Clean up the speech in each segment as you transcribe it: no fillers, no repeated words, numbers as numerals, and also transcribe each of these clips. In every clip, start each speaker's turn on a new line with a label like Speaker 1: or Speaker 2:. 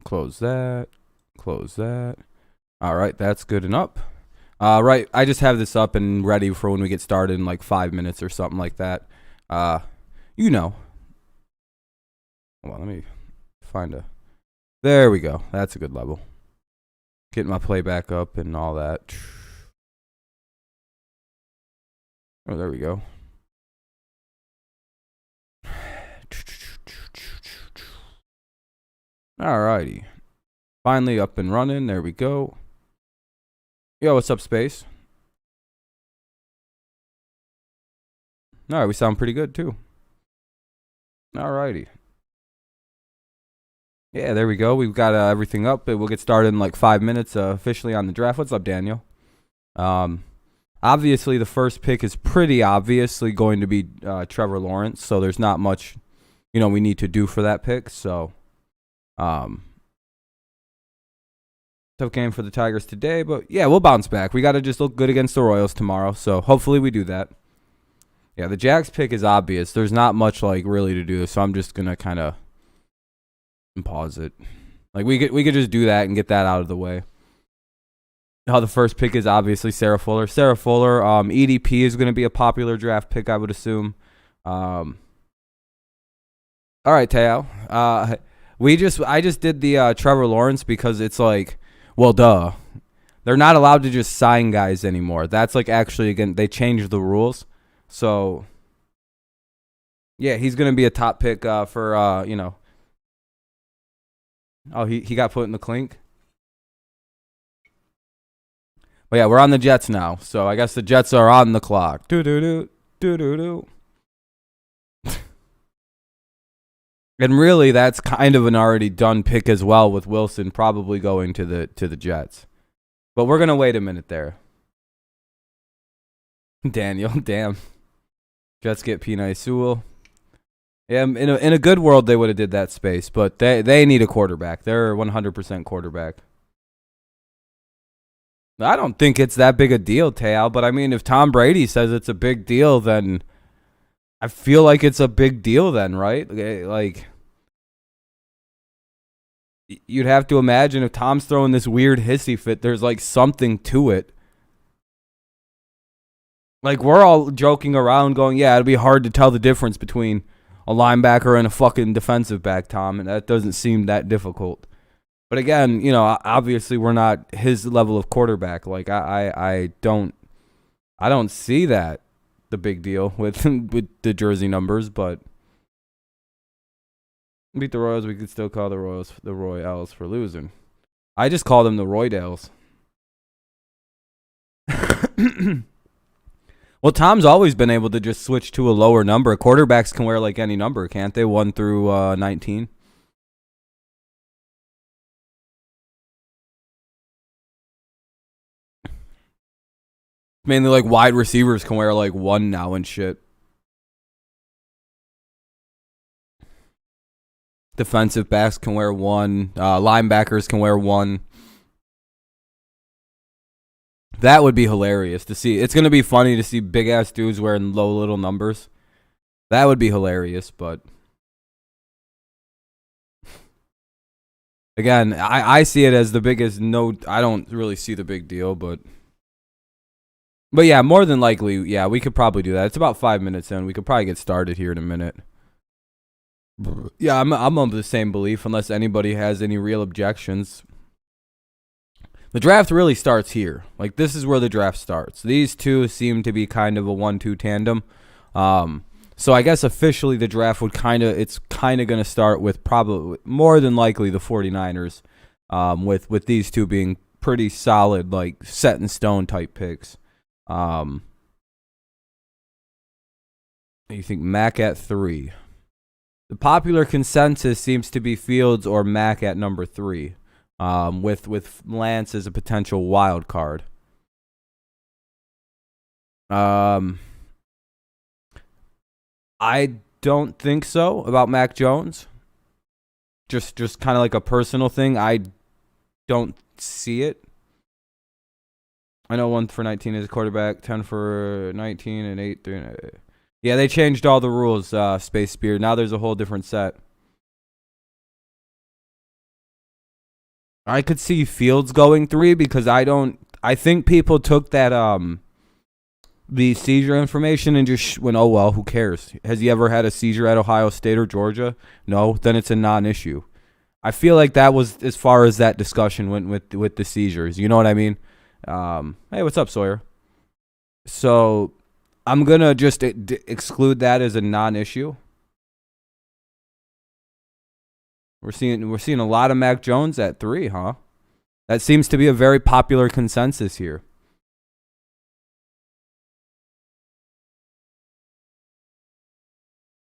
Speaker 1: Close that. Close that. All right, that's good enough. Right, I just have this up and ready for when we get started in like 5 minutes or something like that. You know. Hold on, let me find a... There we go. That's a good level. Getting my playback up and all that. Oh, there we go. Alrighty. Finally up and running. There we go. Yo, what's up, Space? Alright, we sound pretty good, too. Alrighty. Yeah, there we go. We've got everything up. We'll get started in like 5 minutes officially on the draft. What's up, Daniel? Obviously, the first pick is pretty obviously going to be Trevor Lawrence, so there's not much, we need to do for that pick. So, tough game for the Tigers today, but yeah, we'll bounce back. We got to just look good against the Royals tomorrow, so hopefully we do that. Yeah, the Jags pick is obvious. There's not much like really to do, so I'm just gonna kind of pause it. Like we could just do that and get that out of the way. The first pick is obviously Sarah Fuller. EDP is going to be a popular draft pick, I would assume. All right, Teo. I just did the Trevor Lawrence because it's like, well, duh. They're not allowed to just sign guys anymore. That's like actually, again, they changed the rules. So, yeah, he's going to be a top pick for, Oh, he got put in the clink. But yeah, we're on the Jets now, so I guess the Jets are on the clock. Do. And really, that's kind of an already done pick as well, with Wilson probably going to the Jets. But we're gonna wait a minute there. Daniel, damn. Jets get P.N. Sewell. Yeah, in a good world they would have did that, Space, but they need a quarterback. They're 100% quarterback. I don't think it's that big a deal, Teo, but I mean, if Tom Brady says it's a big deal, then I feel like it's a big deal then, right? Like, you'd have to imagine if Tom's throwing this weird hissy fit, there's like something to it. Like, we're all joking around going, yeah, it'll be hard to tell the difference between a linebacker and a fucking defensive back, Tom, and that doesn't seem that difficult. But again, obviously we're not his level of quarterback. Like I don't see that the big deal with the jersey numbers, but beat the Royals, we could still call the Royals the Royals for losing. I just call them the Roydales. Well, Tom's always been able to just switch to a lower number. Quarterbacks can wear like any number, can't they? 1 through 19. Mainly like wide receivers can wear like 1 now and shit. Defensive backs can wear 1. Linebackers can wear 1. That would be hilarious to see. It's going to be funny to see big-ass dudes wearing low little numbers. That would be hilarious, but... Again, I see it as the biggest I don't really see the big deal, but yeah, more than likely, yeah, we could probably do that. It's about 5 minutes in. We could probably get started here in a minute. Yeah, I'm of the same belief, unless anybody has any real objections. The draft really starts here. Like, this is where the draft starts. These two seem to be kind of a 1-2 tandem. So I guess officially the draft it's kind of going to start with probably more than likely the 49ers, with these two being pretty solid, like set in stone type picks. You think Mac at 3. The popular consensus seems to be Fields or Mac at number 3. With Lance as a potential wild card. I don't think so about Mac Jones. Just kind of like a personal thing. I don't see it. I know 1 for 19 is quarterback, 10 for 19, and 8. Yeah, they changed all the rules, Space Spear. Now there's a whole different set. I could see Fields going 3 because I think people took that the seizure information and just went, oh well, who cares? Has he ever had a seizure at Ohio State or Georgia? No, then it's a non-issue. I feel like that was as far as that discussion went with the seizures. You know what I mean? Hey, what's up, Sawyer? So I'm gonna just exclude that as a non-issue. We're seeing a lot of Mac Jones at 3, huh? That seems to be a very popular consensus here.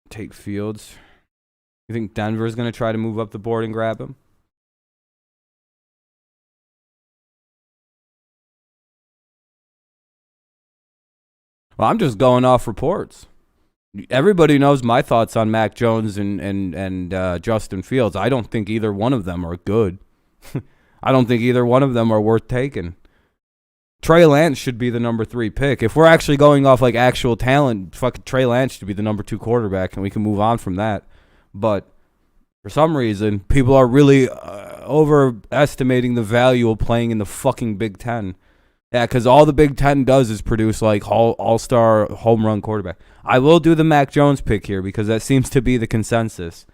Speaker 1: Take Fields. You think Denver's going to try to move up the board and grab him? Well, I'm just going off reports. Everybody knows my thoughts on Mac Jones and Justin Fields. I don't think either one of them are good. I don't think either one of them are worth taking. Trey Lance should be the number 3 pick. If we're actually going off like actual talent, fucking Trey Lance should be the number 2 quarterback, and we can move on from that. But for some reason, people are really overestimating the value of playing in the fucking Big Ten. Yeah, because all the Big Ten does is produce like all-star home run quarterback. I will do the Mac Jones pick here because that seems to be the consensus.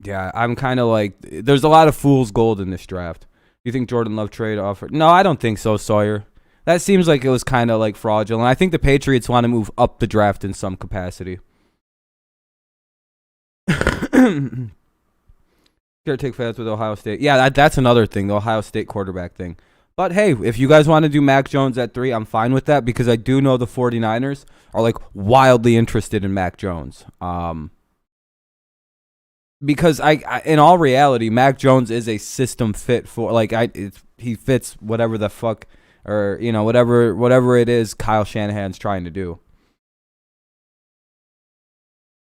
Speaker 1: Yeah, I'm kind of like, there's a lot of fool's gold in this draft. You think Jordan Love trade offer? No, I don't think so, Sawyer. That seems like it was kind of like fraudulent. I think the Patriots want to move up the draft in some capacity. Gotta take fans with Ohio State. Yeah, that's another thing, the Ohio State quarterback thing. But hey, if you guys want to do Mac Jones at 3, I'm fine with that because I do know the 49ers are like wildly interested in Mac Jones. Because in all reality, Mac Jones is a system fit for like he fits whatever the fuck or whatever it is Kyle Shanahan's trying to do.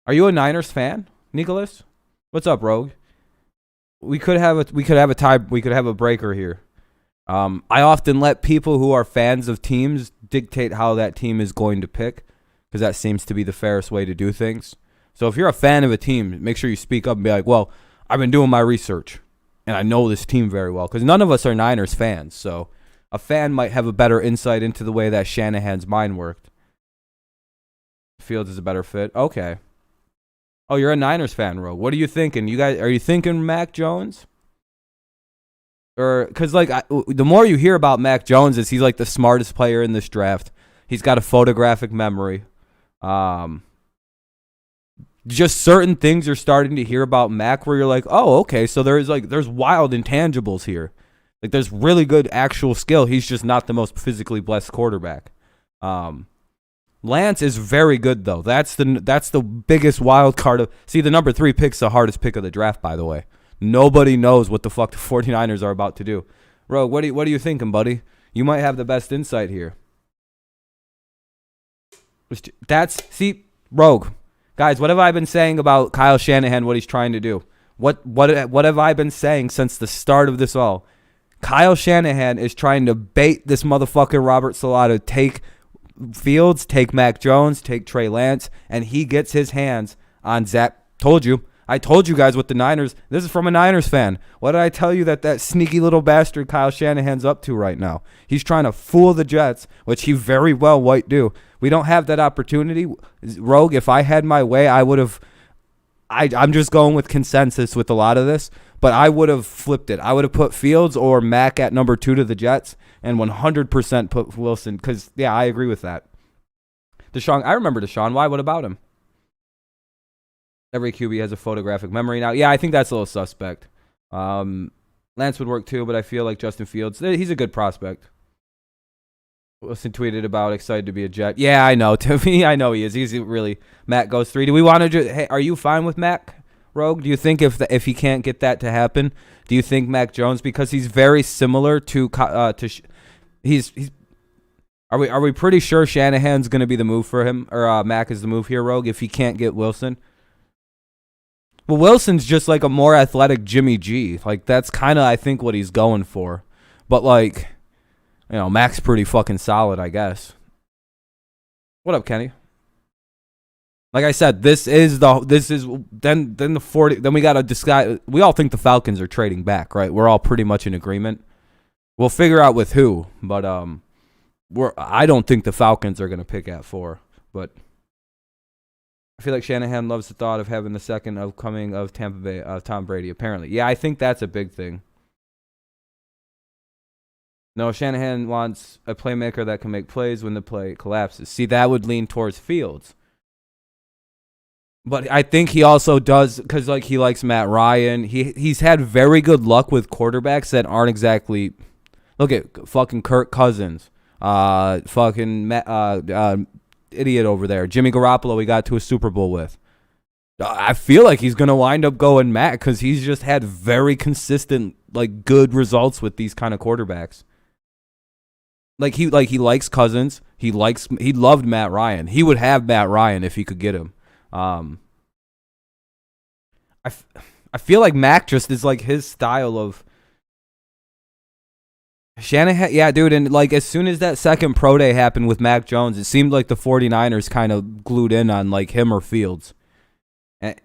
Speaker 1: Are you a Niners fan, Nicholas? What's up, Rogue? We could have a breaker here. I often let people who are fans of teams dictate how that team is going to pick because that seems to be the fairest way to do things. So if you're a fan of a team, make sure you speak up and be like, well, I've been doing my research, and I know this team very well. Because none of us are Niners fans, so a fan might have a better insight into the way that Shanahan's mind worked. Fields is a better fit. Okay. Oh, you're a Niners fan, Rogue. What are you thinking? Are you thinking Mac Jones? Or because the more you hear about Mac Jones, is he's like the smartest player in this draft. He's got a photographic memory. Just certain things you're starting to hear about Mac where you're like, oh, okay, so there's wild intangibles here. Like there's really good actual skill. He's just not the most physically blessed quarterback. Lance is very good though. That's the biggest wild card see, the number 3 pick's the hardest pick of the draft, by the way. Nobody knows what the fuck the 49ers are about to do. Rogue, what are you thinking, buddy? You might have the best insight here. Rogue. Guys, what have I been saying about Kyle Shanahan, what he's trying to do? What have I been saying since the start of this all? Kyle Shanahan is trying to bait this motherfucker Robert Saleh, take Fields, take Mac Jones, take Trey Lance, and he gets his hands on Zach. I told you guys with the Niners. This is from a Niners fan. What did I tell you that sneaky little bastard Kyle Shanahan's up to right now? He's trying to fool the Jets, which he very well might do. We don't have that opportunity. Rogue, if I had my way, I would have. I'm just going with consensus with a lot of this, but I would have flipped it. I would have put Fields or Mac at number 2 to the Jets and 100% put Wilson because, yeah, I agree with that. Deshaun, I remember Deshaun. Why? What about him? Every QB has a photographic memory now. Yeah, I think that's a little suspect. Lance would work too, but I feel like Justin Fields, he's a good prospect. Wilson tweeted about excited to be a Jet. Yeah, I know. To me, I know he is. He's really. Mac goes 3. Do we want to? Hey, are you fine with Mac, Rogue? Do you think if he can't get that to happen, do you think Mac Jones, because he's very similar to he's. Are we pretty sure Shanahan's going to be the move for him, or Mac is the move here, Rogue? If he can't get Wilson. Well, Wilson's just like a more athletic Jimmy G. Like that's kind of I think what he's going for, but like. Mac's pretty fucking solid, I guess. What up, Kenny? Like I said, then the 40. Then we got to decide. We all think the Falcons are trading back, right? We're all pretty much in agreement. We'll figure out with who, but I don't think the Falcons are going to pick at 4, but I feel like Shanahan loves the thought of having the second upcoming of Tampa Bay Tom Brady. Apparently, yeah, I think that's a big thing. No, Shanahan wants a playmaker that can make plays when the play collapses. See, that would lean towards Fields. But I think he also does, because like he likes Matt Ryan. He's had very good luck with quarterbacks that aren't exactly. Look at fucking Kirk Cousins, fucking idiot over there, Jimmy Garoppolo. We got to a Super Bowl with. I feel like he's gonna wind up going Matt because he's just had very consistent, like, good results with these kind of quarterbacks. He likes Cousins. He loved Matt Ryan. He would have Matt Ryan if he could get him. I feel like Mac just is like his style of Shanahan. Yeah, dude. And like as soon as that second pro day happened with Mac Jones, it seemed like the 49ers kind of glued in on like him or Fields. And,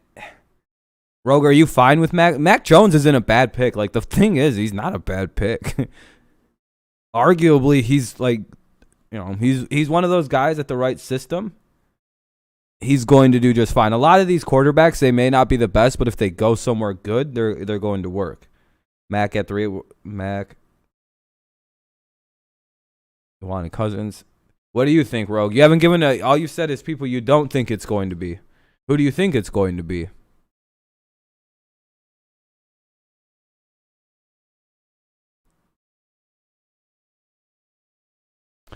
Speaker 1: Rogue, are you fine with Mac? Mac Jones isn't a bad pick. Like the thing is, he's not a bad pick. Arguably, he's like, he's one of those guys at the right system. He's going to do just fine. A lot of these quarterbacks, they may not be the best, but if they go somewhere good, they're going to work. Mac at 3. Mac. You wanted Cousins. What do you think, Rogue? You haven't given all you said is people you don't think it's going to be. Who do you think it's going to be?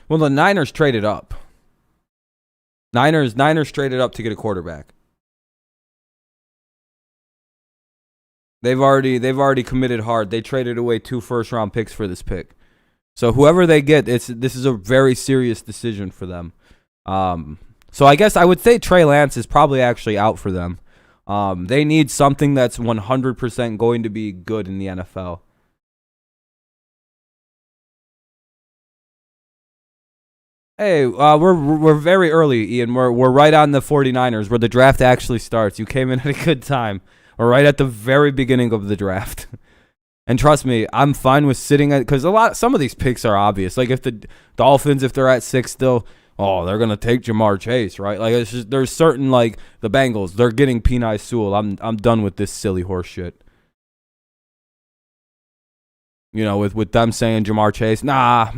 Speaker 1: Well, the Niners traded up. Niners traded up to get a quarterback. They've already committed hard. They traded away 2 first-round picks for this pick. So whoever they get, this is a very serious decision for them. So I guess I would say Trey Lance is probably actually out for them. They need something that's 100% going to be good in the NFL. Hey, we're very early, Ian. We're right on the 49ers where the draft actually starts. You came in at a good time. We're right at the very beginning of the draft. And trust me, I'm fine with sitting at, because some of these picks are obvious. Like if the Dolphins, if they're at 6 still, they're gonna take Jamar Chase, right? Like it's just, there's certain, like the Bengals, they're getting Penei Sewell. I'm done with this silly horse shit. With them saying Jamar Chase, nah.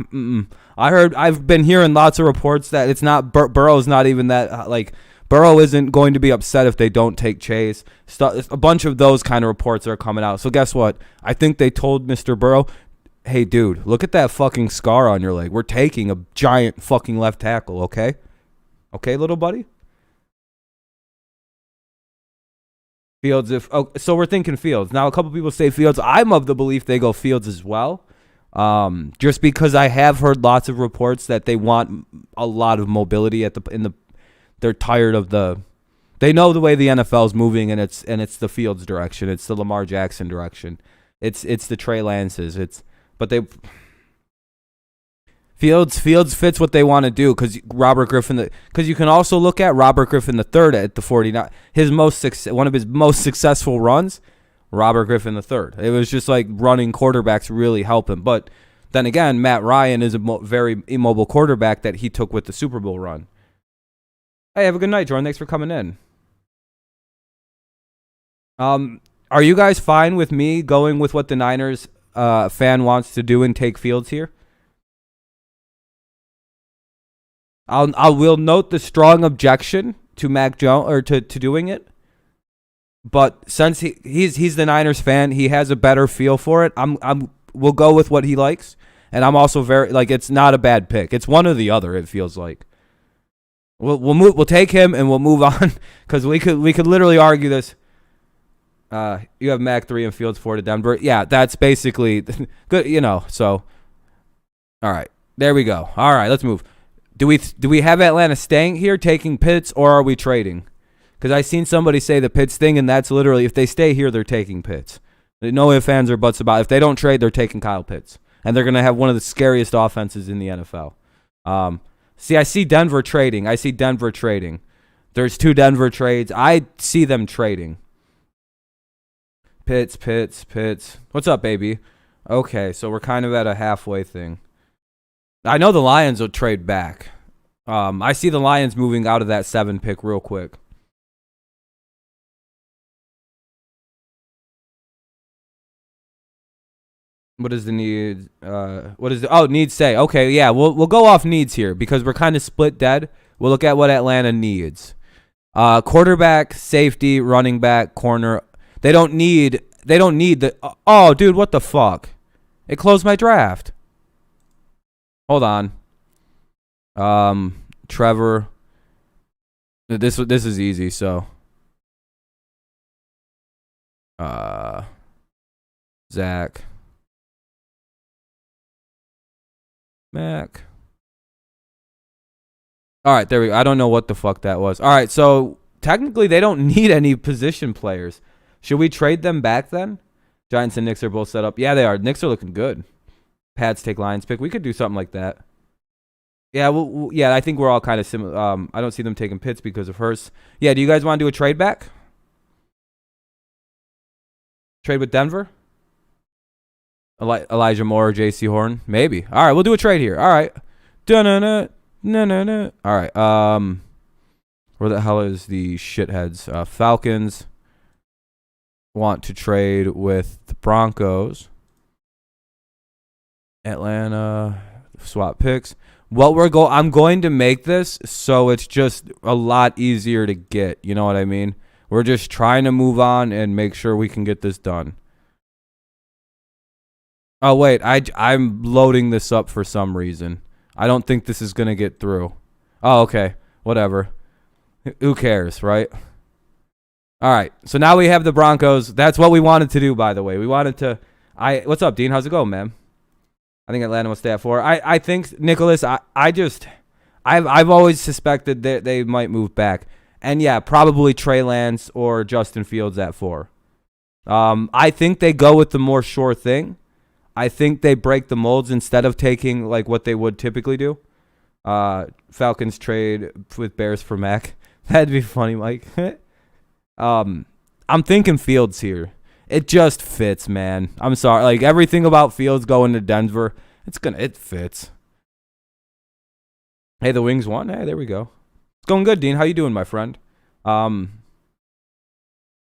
Speaker 1: I've been hearing lots of reports that it's not Burrow's not even that Burrow isn't going to be upset if they don't take Chase. A bunch of those kind of reports are coming out. So guess what? I think they told Mr. Burrow, hey, dude, look at that fucking scar on your leg. We're taking a giant fucking left tackle, okay? Okay, little buddy? Fields, so we're thinking Fields. Now, a couple people say Fields. I'm of the belief they go Fields as well. Just because I have heard lots of reports that they want a lot of mobility they're tired of they know the way the NFL is moving, and it's the Fields direction. It's the Lamar Jackson direction. It's the Trey Lances. Fields fits what they want to do because Robert Griffin. Because you can also look at Robert Griffin III at the 49. One of his most successful runs, Robert Griffin III. It was just like running quarterbacks really help him. But then again, Matt Ryan is a very immobile quarterback that he took with the Super Bowl run. Hey, have a good night, Jordan. Thanks for coming in. Are you guys fine with me going with what the Niners fan wants to do and take Fields here? I will note the strong objection to Mac Jones or to doing it. But since he's the Niners fan, he has a better feel for it. We'll go with what he likes, and I'm also very it's not a bad pick. It's one or the other. It feels like we'll take him and we'll move on because we could literally argue this. You have Mac 3 and Fields 4 to Denver. Yeah, that's basically good. So all right, there we go. All right, let's move. Do we have Atlanta staying here, taking Pitts, or are we trading? Because I seen somebody say the Pitts thing, and that's literally if they stay here, they're taking Pitts. No ifs, ands, or buts about it. If they don't trade, they're taking Kyle Pitts, and they're gonna have one of the scariest offenses in the NFL. I see Denver trading. There's 2 Denver trades. I see them trading. Pitts. What's up, baby? Okay, so we're kind of at a halfway thing. I know the Lions will trade back. I see the Lions moving out of that 7 pick real quick. What is the need? Needs say. Okay, yeah, we'll go off needs here because we're kind of split dead. We'll look at what Atlanta needs. Quarterback, safety, running back, corner. They don't need the. Oh, dude, what the fuck? It closed my draft. Hold on. Trevor. This is easy. So. Zach. Mac. All right, there we go. I don't know what the fuck that was. All right, so technically they don't need any position players. Should we trade them back then? Giants and Knicks are both set up. Yeah, they are. Knicks are looking good. Pats take Lions pick. We could do something like that. Yeah, yeah, I think we're all kind of similar. I don't see them taking Pitts because of Hurst. Yeah, do you guys want to do a trade back? Trade with Denver? Elijah Moore or J.C. Horn? Maybe. All right, we'll do a trade here. All right. No. All right. Where the hell is the shitheads? Falcons want to trade with the Broncos. Atlanta swap picks. I'm going to make this so it's just a lot easier to get. You know what I mean? We're just trying to move on and make sure we can get this done. Oh, wait. I'm loading this up for some reason. I don't think this is going to get through. Oh, okay. Whatever. Who cares, right? All right. So now we have the Broncos. That's what we wanted to do, by the way. We wanted to... What's up, Dean? How's it going, man? I think Atlanta will stay at 4. I think, Nicholas, I've always suspected that they might move back. And, yeah, probably Trey Lance or Justin Fields at 4. I think they go with the more sure thing. I think they break the molds instead of taking like what they would typically do. Falcons trade with Bears for Mac. That'd be funny, Mike. I'm thinking Fields here. It just fits, man. I'm sorry. Like everything about Fields going to Denver, it fits. Hey, the Wings won. Hey, there we go. It's going good, Dean. How you doing, my friend?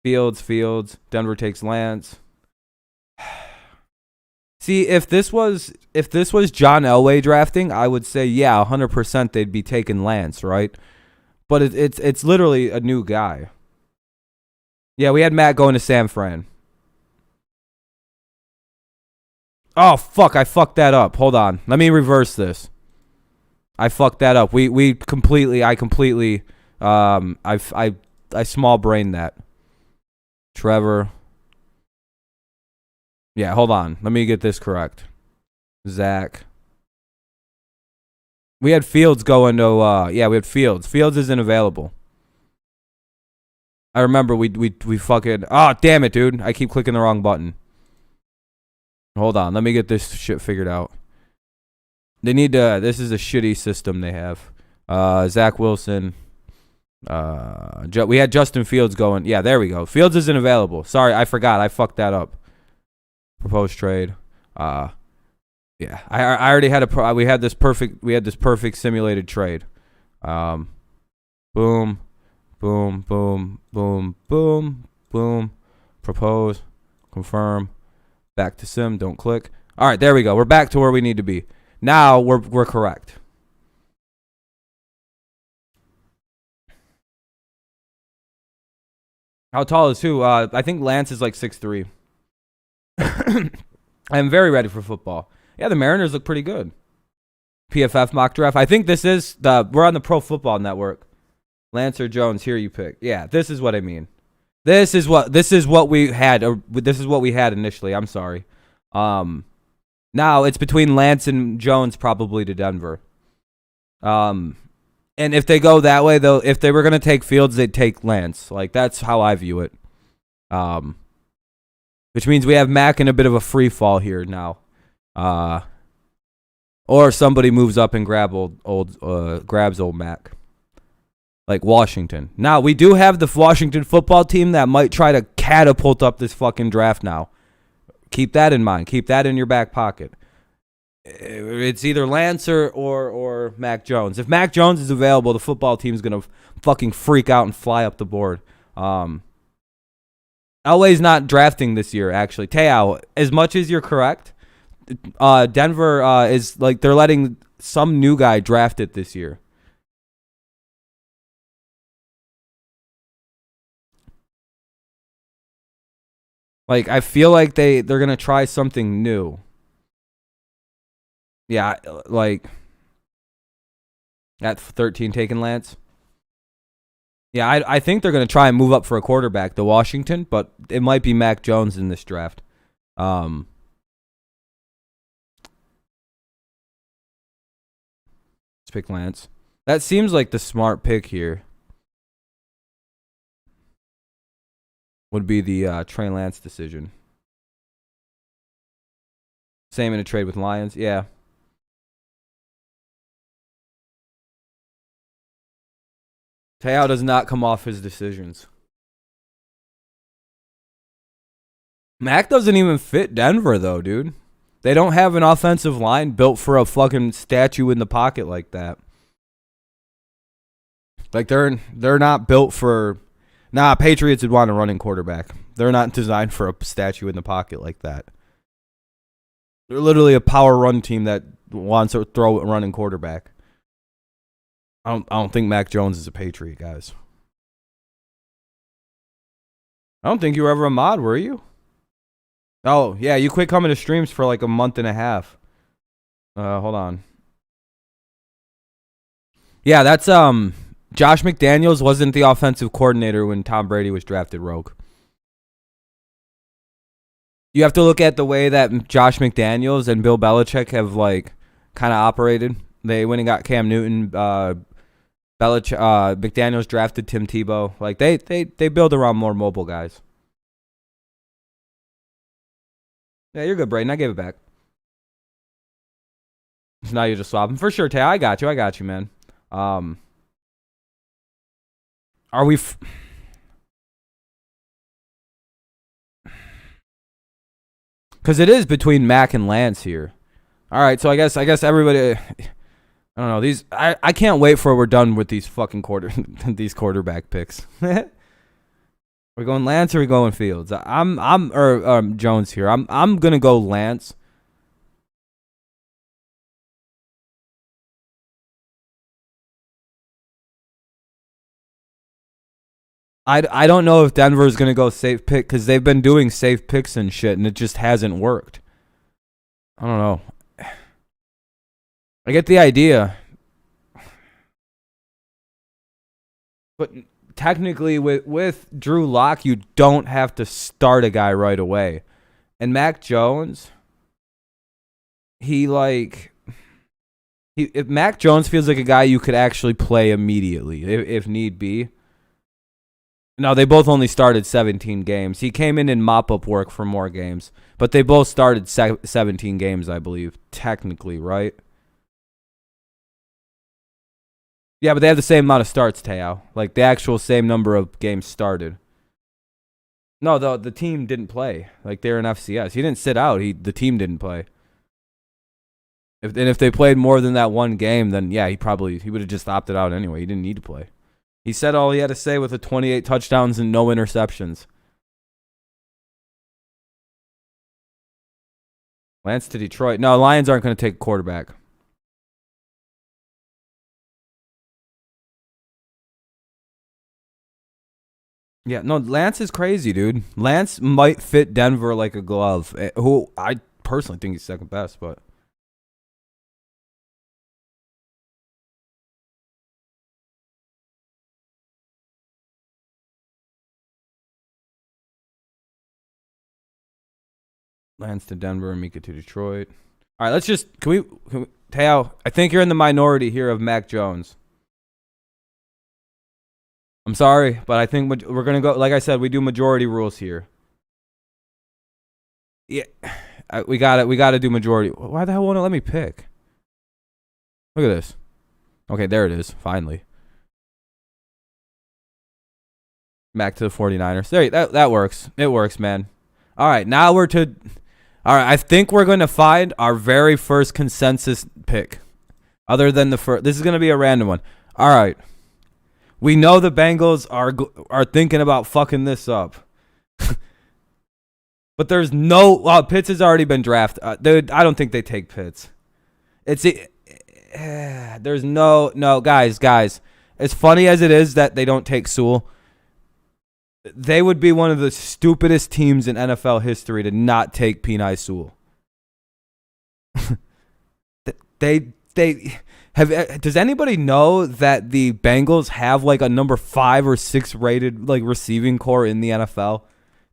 Speaker 1: Fields. Denver takes Lance. See, if this was John Elway drafting, I would say, yeah, 100% they'd be taking Lance, right? But it's literally a new guy. Yeah, we had Matt going to San Fran. Oh, fuck, I fucked that up. Hold on. Let me reverse this. I fucked that up. I completely small brained that. Trevor. Yeah, hold on. Let me get this correct. Zach. We had Fields going to, we had Fields. Fields isn't available. I remember we fucking, oh, damn it, dude. I keep clicking the wrong button. Hold on. Let me get this shit figured out. They need to, this is a shitty system they have. Zach Wilson. We had Justin Fields going. Yeah, there we go. Fields isn't available. Sorry, I forgot. I fucked that up. Proposed trade. Yeah, I already had we had this perfect simulated trade. Boom, boom, boom, boom, boom, boom. Propose, confirm. Back to sim. Don't click. All right, there we go. We're back to where we need to be. Now we're correct. How tall is who? I think Lance is like 6'3". I'm very ready for football. Yeah, the Mariners look pretty good. PFF mock draft. I think this is we're on the Pro Football Network. Lance or Jones, here you pick. Yeah, this is what I mean. This is what we had. This is what we had initially. I'm sorry. Now it's between Lance and Jones, probably to Denver. And if they go that way, though, if they were gonna take Fields, they'd take Lance. Like that's how I view it. Which means we have Mac in a bit of a free fall here now. Or somebody moves up and grabs old Mac. like Washington. Now, we do have the Washington football team that might try to catapult up this fucking draft now. Keep that in mind. Keep that in your back pocket. It's either Lance or Mac Jones. If Mac Jones is available, the football team's going to fucking freak out and fly up the board. LA's not drafting this year, actually. Teo, as much as you're correct, Denver is like they're letting some new guy draft it this year. Like, I feel like they're going to try something new. Yeah, like at 13 taking Lance. Yeah, I think they're going to try and move up for a quarterback, the Washington, but it might be Mac Jones in this draft. Let's pick Lance. That seems like the smart pick here. Would be the Trey Lance decision. Same in a trade with Lions. Yeah. Teo does not come off his decisions. Mac doesn't even fit Denver, though, dude. They don't have an offensive line built for a fucking statue in the pocket like that. Like, they're not built for... Nah, Patriots would want a running quarterback. They're not designed for a statue in the pocket like that. They're literally a power run team that wants to throw a running quarterback. I don't think Mac Jones is a Patriot, guys. I don't think you were ever a mod, were you? Oh, yeah, you quit coming to streams for like a month and a half. Hold on. Yeah, that's Josh McDaniels wasn't the offensive coordinator when Tom Brady was drafted rogue. You have to look at the way that Josh McDaniels and Bill Belichick have like kind of operated. They went and got Cam Newton. McDaniels drafted Tim Tebow. Like they build around more mobile guys. Yeah, you're good, Brayden. I gave it back. So now you're just swapping for sure, Tay. I got you, man. Are we? Because it is between Mac and Lance here. All right, so I guess everybody. I don't know these. I can't wait for we're done with these fucking these quarterback picks. We're going Lance or we going Fields? I'm Jones here. I'm gonna go Lance. I don't know if Denver is going to go safe pick because they've been doing safe picks and shit, and it just hasn't worked. I don't know. I get the idea. But technically, with Drew Lock, you don't have to start a guy right away. And Mac Jones, if Mac Jones feels like a guy you could actually play immediately, if need be. No, they both only started 17 games. He came in mop-up work for more games. But they both started 17 games, I believe, technically, right? Yeah, but they have the same amount of starts, Teo. Like, the actual same number of games started. No, the team didn't play. Like, they're in FCS. He didn't sit out. The team didn't play. If they played more than that one game, then, yeah, he would have just opted out anyway. He didn't need to play. He said all he had to say with the 28 touchdowns and no interceptions. Lance to Detroit. No, Lions aren't going to take a quarterback. Yeah, no, Lance is crazy, dude. Lance might fit Denver like a glove. Who I personally think he's second best, but... Lance to Denver and Mika to Detroit. All right, let's just... Can we Teo, I think you're in the minority here of Mac Jones. I'm sorry, but I think we're going to go... Like I said, we do majority rules here. Yeah, we got to do majority. Why the hell won't it let me pick? Look at this. Okay, there it is, finally. Back to the 49ers. There, that works. It works, man. All right, now all right, I think we're going to find our very first consensus pick. Other than the first. This is going to be a random one. All right. We know the Bengals are thinking about fucking this up. But there's no... Pitts has already been drafted. Dude, I don't think they take Pitts. There's no... Guys. As funny as it is that they don't take Sewell, they would be one of the stupidest teams in NFL history to not take Penei Sewell. Does anybody know that the Bengals have like a number 5 or 6 rated like receiving core in the NFL?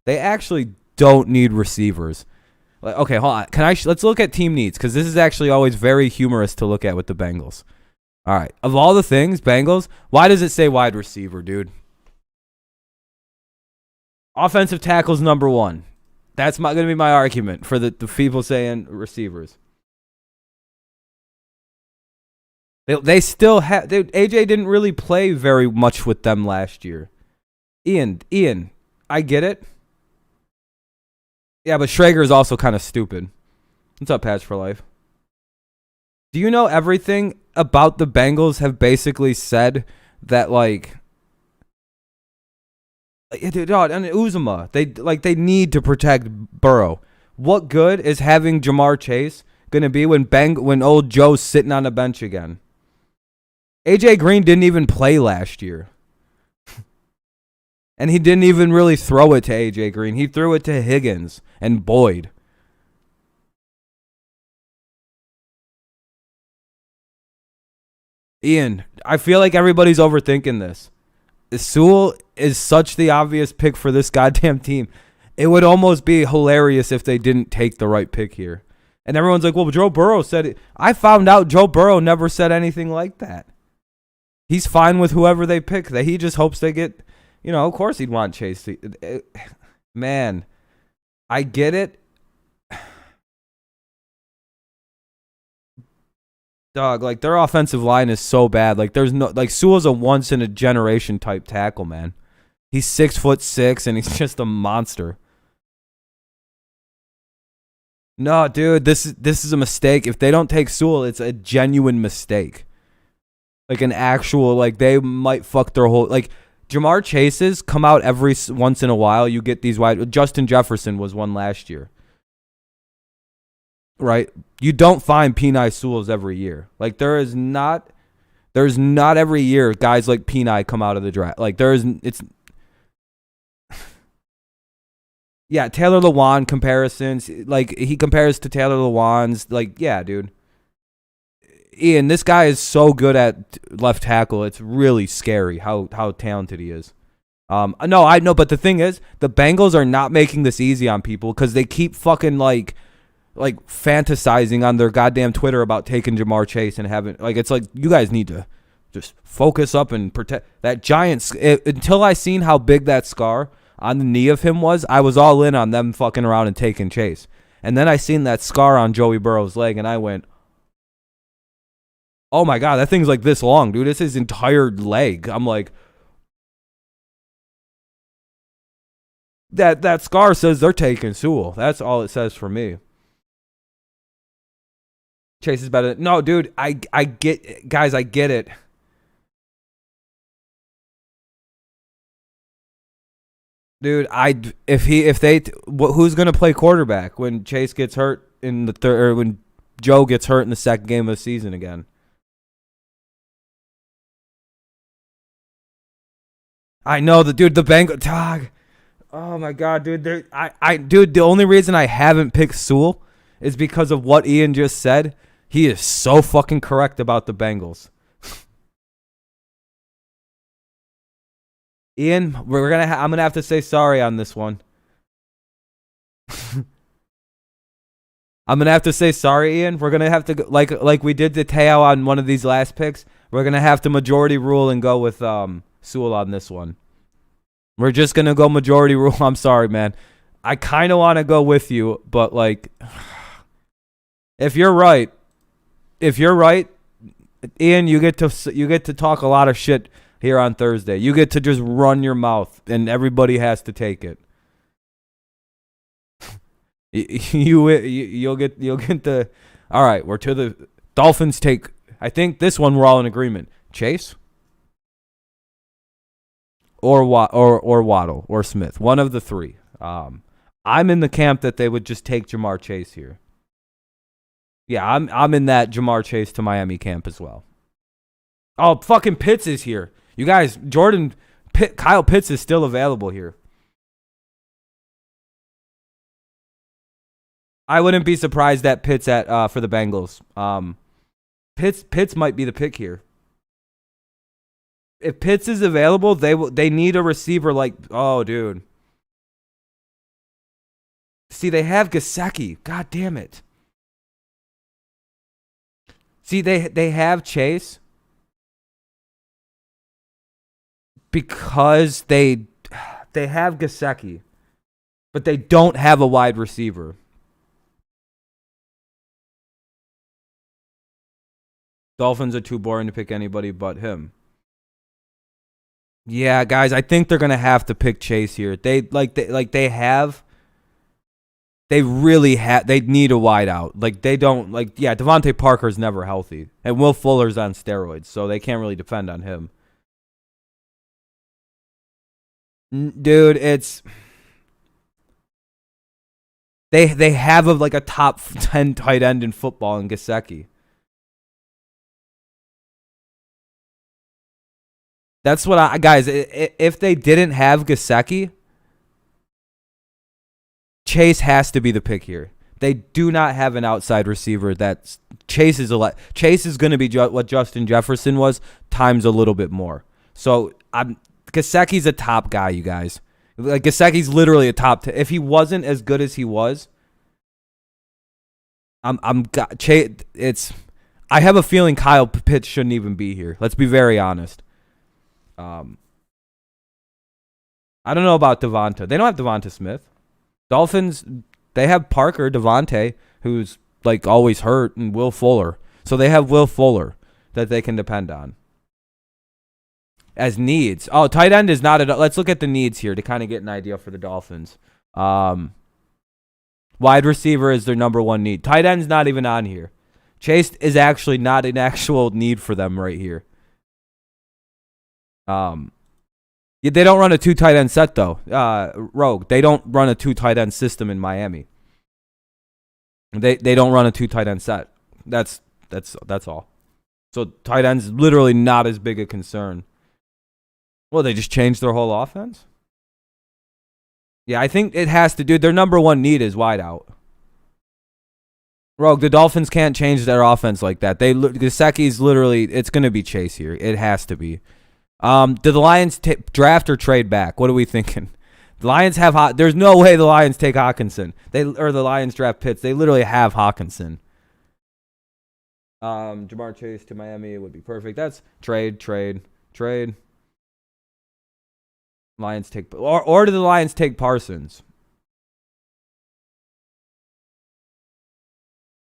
Speaker 1: They actually don't need receivers. Like, okay, hold on. Let's look at team needs, because this is actually always very humorous to look at with the Bengals. All right, of all the things, Bengals, why does it say wide receiver, dude? Offensive tackle's number 1. That's going to be my argument for the people saying receivers. They still have... AJ didn't really play very much with them last year. Ian, I get it. Yeah, but Schrager is also kind of stupid. What's up, Patch for Life? Do you know everything about the Bengals have basically said that, like... Dude, and Uzomah, they need to protect Burrow. What good is having Jamar Chase going to be when old Joe's sitting on the bench again? AJ Green didn't even play last year. And he didn't even really throw it to AJ Green. He threw it to Higgins and Boyd. Ian, I feel like everybody's overthinking this. Sewell is such the obvious pick for this goddamn team. It would almost be hilarious if they didn't take the right pick here. And everyone's like, well, Joe Burrow said it. I found out Joe Burrow never said anything like that. He's fine with whoever they pick. That he just hopes they get, of course he'd want Chase. Man, I get it. Dog, like their offensive line is so bad. Like there's no, like Sewell's a once in a generation type tackle, man. He's 6'6" and he's just a monster. No, dude, this is a mistake. If they don't take Sewell, it's a genuine mistake. Like an actual, like they might fuck their whole, like Jamar Chases come out every once in a while. You get these wide. Justin Jefferson was one last year. Right? You don't find Penei Sewells every year. Like there's not every year guys like Penei come out of the draft. Like yeah, Taylor Lewan comparisons. Like he compares to Taylor Lewan's. Like, yeah, dude. Ian, this guy is so good at left tackle. It's really scary how talented he is. No, I know, but the thing is, the Bengals are not making this easy on people because they keep fucking like fantasizing on their goddamn Twitter about taking Jamar Chase and having, like, it's like, you guys need to just focus up and protect that giant. Until I seen how big that scar on the knee of him was, I was all in on them fucking around and taking Chase. And then I seen that scar on Joey Burrow's leg and I went, oh my God, that thing's like this long, dude. It's his entire leg. I'm like, that scar says they're taking Sewell. That's all it says for me. Chase is better. No, dude, I get it. Dude, who's gonna play quarterback when Chase gets hurt in the third, or when Joe gets hurt in the second game of the season again? I know the Bengals dog. Oh my God, dude. Dude, the only reason I haven't picked Sewell is because of what Ian just said. He is so fucking correct about the Bengals. Ian, I'm gonna have to say sorry on this one. I'm gonna have to say sorry, Ian. We're gonna have to like we did to Teo on one of these last picks. We're gonna have to majority rule and go with Sewell on this one. We're just gonna go majority rule. I'm sorry, man. I kind of want to go with you, but like, if you're right, Ian, you get to talk a lot of shit here on Thursday. You get to just run your mouth, and everybody has to take it. You'll get the. All right, we're to the Dolphins take. I think this one we're all in agreement. Chase or Waddle or Smith, one of the three. I'm in the camp that they would just take Jamar Chase here. Yeah, I'm in that Jamar Chase to Miami camp as well. Oh, fucking Pitts is here. You guys, Kyle Pitts is still available here. I wouldn't be surprised that Pitts for the Bengals. Pitts might be the pick here. If Pitts is available, they need a receiver like, oh, dude. See, they have Gesicki. God damn it. See, they have Chase because they have Gesicki, but they don't have a wide receiver. Dolphins are too boring to pick anybody but him. Yeah, guys, I think they're gonna have to pick Chase here. They need a wideout. Like they don't Devontae Parker's never healthy, and Will Fuller's on steroids, so they can't really depend on him. Dude, they have a top 10 tight end in football in Gesicki. That's what guys, if they didn't have Gesicki, Chase has to be the pick here. They do not have an outside receiver. Chase is going to be what Justin Jefferson was times a little bit more. So Gesicki's a top guy, you guys. Like Gesicki's literally a top 10. If he wasn't as good as he was, I have a feeling Kyle Pitts shouldn't even be here. Let's be very honest. I don't know about Devonta. They don't have Devonta Smith. Dolphins, they have Parker, Devontae, who's like always hurt, and Will Fuller. So they have Will Fuller that they can depend on. As needs. Oh, tight end is not let's look at the needs here to kind of get an idea for the Dolphins. Wide receiver is their number one need. Tight end's not even on here. Chase is actually not an actual need for them right here. They don't run a 2 tight end set though. Rogue. They don't run a 2 tight end system in Miami. They don't run a 2 tight end set. That's all. So tight end's literally not as big a concern. Well, they just changed their whole offense? Yeah, I think it has to do. Their number one need is wide out. Rogue, the Dolphins can't change their offense like that. Gesicki's literally, it's going to be Chase here. It has to be. Do the Lions draft or trade back? What are we thinking? The Lions have there's no way the Lions take Hawkinson. Or the Lions draft Pitts. They literally have Hawkinson. Jamar Chase to Miami would be perfect. That's trade. Lions take or do the Lions take Parsons?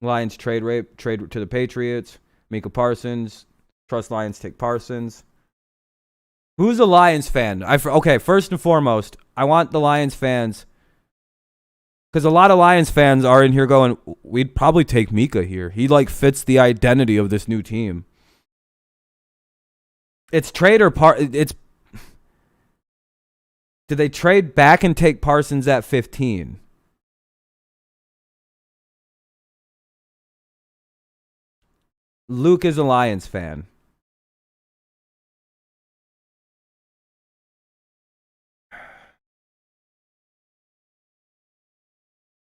Speaker 1: Lions trade to the Patriots. Micah Parsons. Trust Lions take Parsons. Who's a Lions fan? Okay, first and foremost, I want the Lions fans, because a lot of Lions fans are in here going, we'd probably take Micah here. He fits the identity of this new team. It's trade or it's. Did they trade back and take Parsons at 15? Luke is a Lions fan.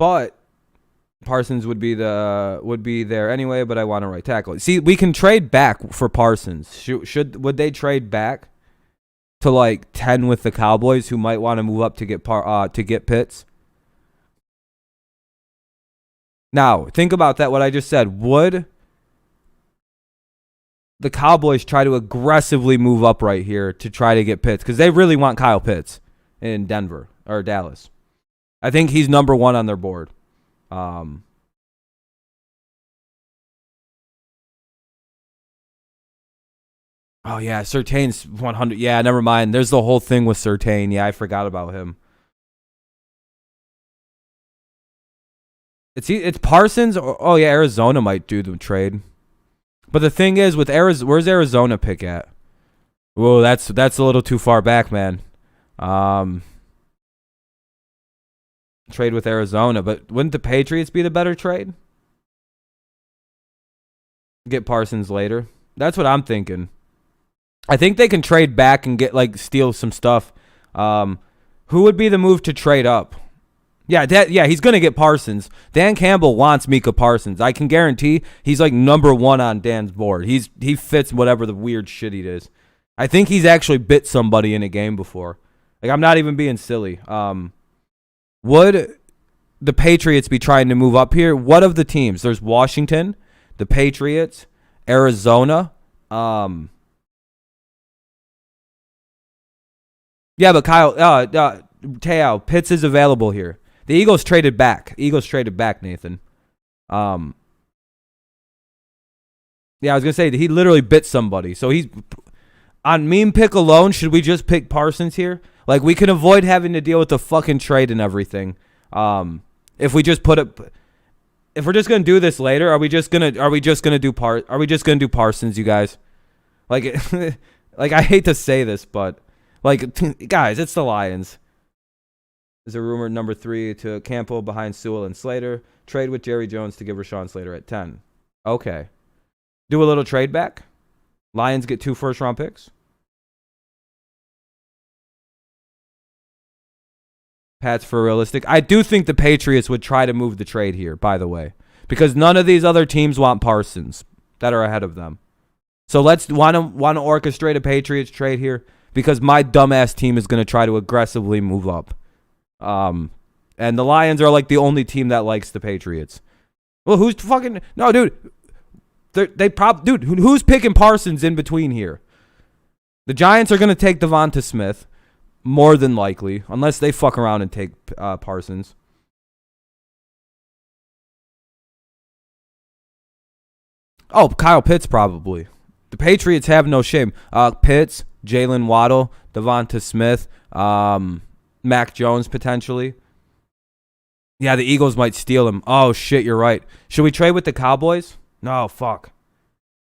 Speaker 1: But Parsons would be there anyway, but I want a right tackle. See, we can trade back for Parsons. Would they trade back to 10 with the Cowboys, who might want to move up to get Pitts? Now, think about that, what I just said. Would the Cowboys try to aggressively move up right here to try to get Pitts? Because they really want Kyle Pitts in Denver or Dallas. I think he's number one on their board. Oh, yeah, Surtain's 100. Yeah, never mind. There's the whole thing with Surtain. Yeah, I forgot about him. It's Parsons. Oh, yeah, Arizona might do the trade. But the thing is, with Arizona, where's Arizona pick at? Whoa, that's a little too far back, man. Trade with Arizona, but wouldn't the Patriots be the better trade? Get Parsons later. That's what I'm thinking. I think they can trade back and get steal some stuff. Who would be the move to trade up? Yeah, he's gonna get Parsons. Dan Campbell wants Micah Parsons. I can guarantee he's like number 1 on Dan's board. He fits whatever the weird shit he is. I think he's actually bit somebody in a game before. Like, I'm not even being silly. Would the Patriots be trying to move up here? What of the teams? There's Washington, the Patriots, Arizona. Yeah, but Kyle, Teo, Pitts is available here. The Eagles traded back. Nathan. Yeah, I was gonna say he literally bit somebody. So he's on meme pick alone. Should we just pick Parsons here? Like, we can avoid having to deal with the fucking trade and everything. If we just if we're just gonna do this later, are we just gonna do Parsons, you guys? Like, like, I hate to say this, but like, guys, it's the Lions. There's a rumor number 3 to Campbell behind Sewell and Slater. Trade with Jerry Jones to give Rashawn Slater at 10. Okay. Do a little trade back. Lions get 2 first-round picks. Pat's for realistic. I do think the Patriots would try to move the trade here, by the way, because none of these other teams want Parsons that are ahead of them. So let's want to orchestrate a Patriots trade here, because my dumbass team is going to try to aggressively move up. And the Lions are like the only team that likes the Patriots. Well, who's fucking no, dude? Who's picking Parsons in between here? The Giants are going to take Devonta Smith. More than likely, unless they fuck around and take Parsons. Oh, Kyle Pitts probably. The Patriots have no shame. Pitts, Jalen Waddle, Devonta Smith, Mac Jones potentially. Yeah, the Eagles might steal him. Oh, shit, you're right. Should we trade with the Cowboys? No, fuck.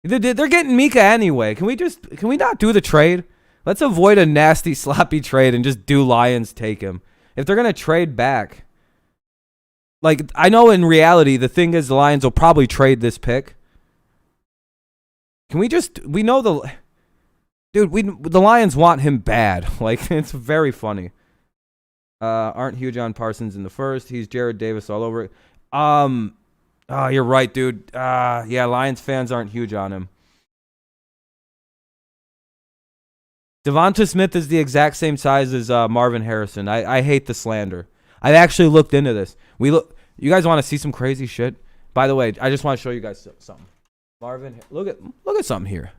Speaker 1: They're getting Micah anyway. Can we not do the trade? Let's avoid a nasty, sloppy trade and just do Lions take him. If they're going to trade back. Like, I know in reality, the thing is the Lions will probably trade this pick. Can we know the Lions want him bad. Like, it's very funny. Aren't huge on Parsons in the first. He's Jared Davis all over it. Oh, you're right, dude. Yeah, Lions fans aren't huge on him. Devonta Smith is the exact same size as Marvin Harrison. I hate the slander. I actually looked into this. You guys want to see some crazy shit? By the way, I just want to show you guys something. Marvin, look at something here.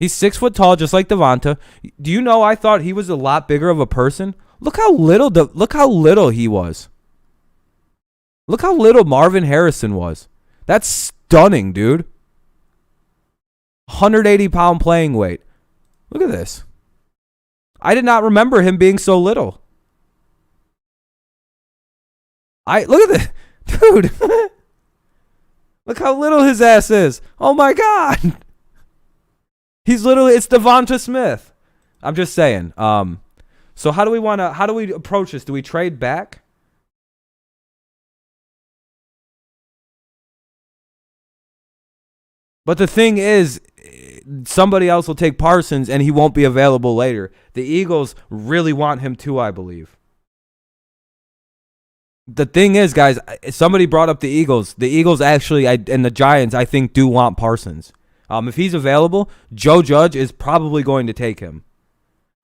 Speaker 1: He's 6 foot tall, just like Devonta. Do you know? I thought he was a lot bigger of a person. Look how little he was. Look how little Marvin Harrison was. That's stunning, dude. 180-pound playing weight. Look at this. I did not remember him being so little. Look at this. Dude. Look how little his ass is. Oh my God. It's Devonta Smith. I'm just saying. So how do we approach this? Do we trade back? But the thing is, somebody else will take Parsons and he won't be available later. The Eagles really want him too, I believe. The thing is, guys, somebody brought up the Eagles. The Eagles actually, and the Giants, I think, do want Parsons. If he's available, Joe Judge is probably going to take him.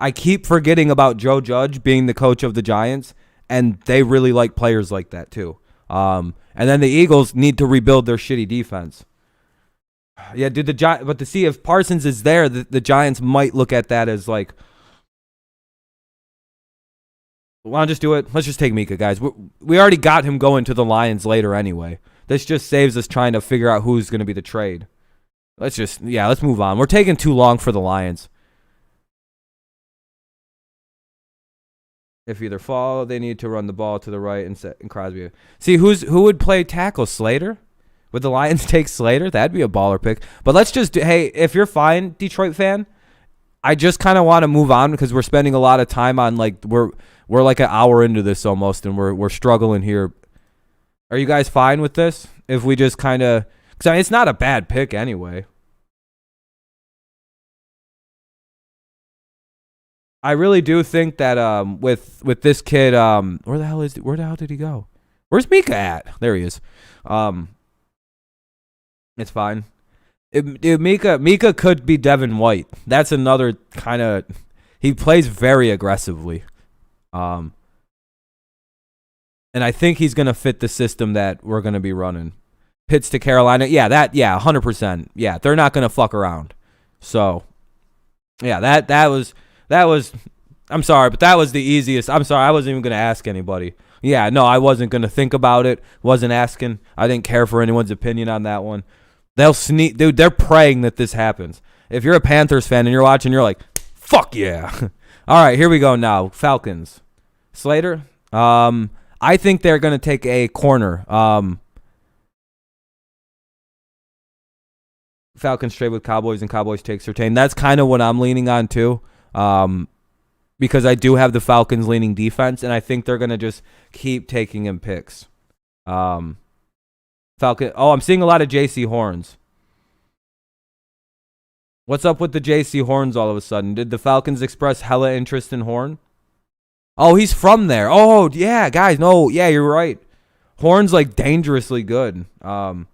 Speaker 1: I keep forgetting about Joe Judge being the coach of the Giants, and they really like players like that too. And then the Eagles need to rebuild their shitty defense. Yeah, dude, but to see if Parsons is there, the Giants might look at that as like, why don't just do it? Let's just take Micah, guys. We already got him going to the Lions later anyway. This just saves us trying to figure out who's going to be the trade. Let's move on. We're taking too long for the Lions. If either fall, they need to run the ball to the right and Crosby. See, who would play tackle? Slater? Would the Lions take Slater? That'd be a baller pick. But let's just hey, if you're fine, Detroit fan, I just kind of want to move on because we're spending a lot of time on we're like an hour into this almost, and we're struggling here. Are you guys fine with this? If we just kind of, because it's not a bad pick anyway. I really do think that with this kid, where the hell did he go? Where's Mika at? There he is. It's fine. Mika could be Devin White. That's another kind of. He plays very aggressively, and I think he's gonna fit the system that we're gonna be running. Pitts to Carolina, 100%. Yeah, they're not gonna fuck around. So, yeah, that was. I'm sorry, but that was the easiest. I'm sorry, I wasn't even gonna ask anybody. Yeah, no, I wasn't gonna think about it. Wasn't asking. I didn't care for anyone's opinion on that one. They'll sneak, dude. They're praying that this happens. If you're a Panthers fan and you're watching, you're like, "Fuck yeah!" All right, here we go now. Falcons, Slater. I think they're gonna take a corner. Falcons trade with Cowboys and Cowboys take Surtain. That's kind of what I'm leaning on too. Because I do have the Falcons leaning defense, and I think they're gonna just keep taking him picks. Falcon. Oh, I'm seeing a lot of JC Horns. What's up with the JC Horns all of a sudden? Did the Falcons express hella interest in Horn? Oh, he's from there. Oh, yeah, guys. No, yeah, you're right. Horn's like dangerously good. I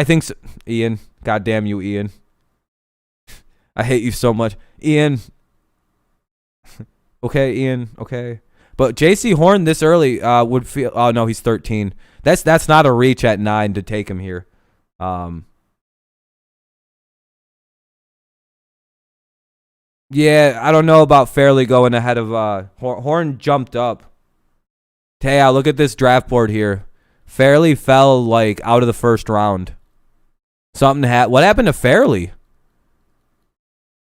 Speaker 1: think so. Ian. God damn you, Ian. I hate you so much. Ian. Okay, Ian. Okay. But JC Horn this early would feel. Oh, no, he's 13. That's not a reach at 9 to take him here. Yeah, I don't know about Fairley going ahead of Horn jumped up. Taya, look at this draft board here. Fairley fell like out of the first round. What happened to Fairley?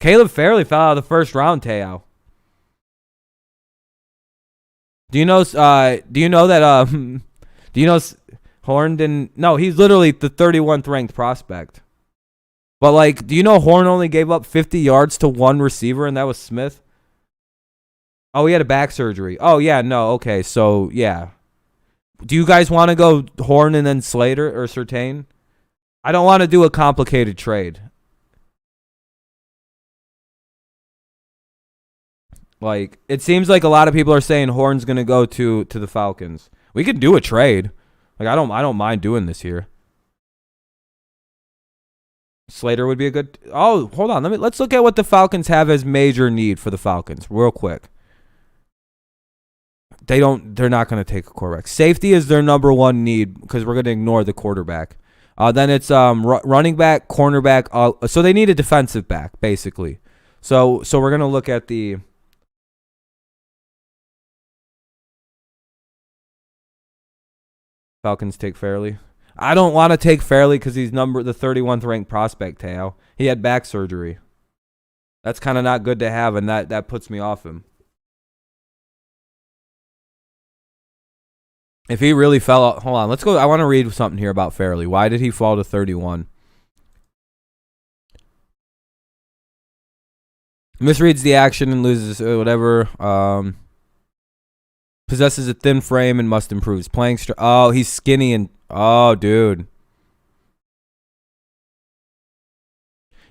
Speaker 1: Caleb Fairley fell out of the first round, Teo. Do you know that Horn didn't? No, he's literally the 31st ranked prospect. But like, do you know Horn only gave up 50 yards to one receiver, and that was Smith? Oh, he had a back surgery. Oh yeah, no, okay, so yeah. Do you guys want to go Horn and then Slater or Surtain? I don't want to do a complicated trade. Like, it seems like a lot of people are saying Horn's gonna go to the Falcons. We could do a trade. Like, I don't mind doing this here. Slater would be a good. Oh, hold on. Let's look at what the Falcons have as major need for the Falcons real quick. They're not going to take a quarterback. Safety is their number one need because we're going to ignore the quarterback. Then it's running back, cornerback. So they need a defensive back basically. So we're going to look at the Falcons take Fairley. I don't want to take Fairley because he's the 31st ranked prospect, Teo. He had back surgery. That's kind of not good to have, and that puts me off him. If he really fell out, hold on, let's go. I want to read something here about Fairley. Why did he fall to 31? Misreads the action and loses whatever. Possesses a thin frame and must improve his playing. Oh, he's skinny and oh, dude.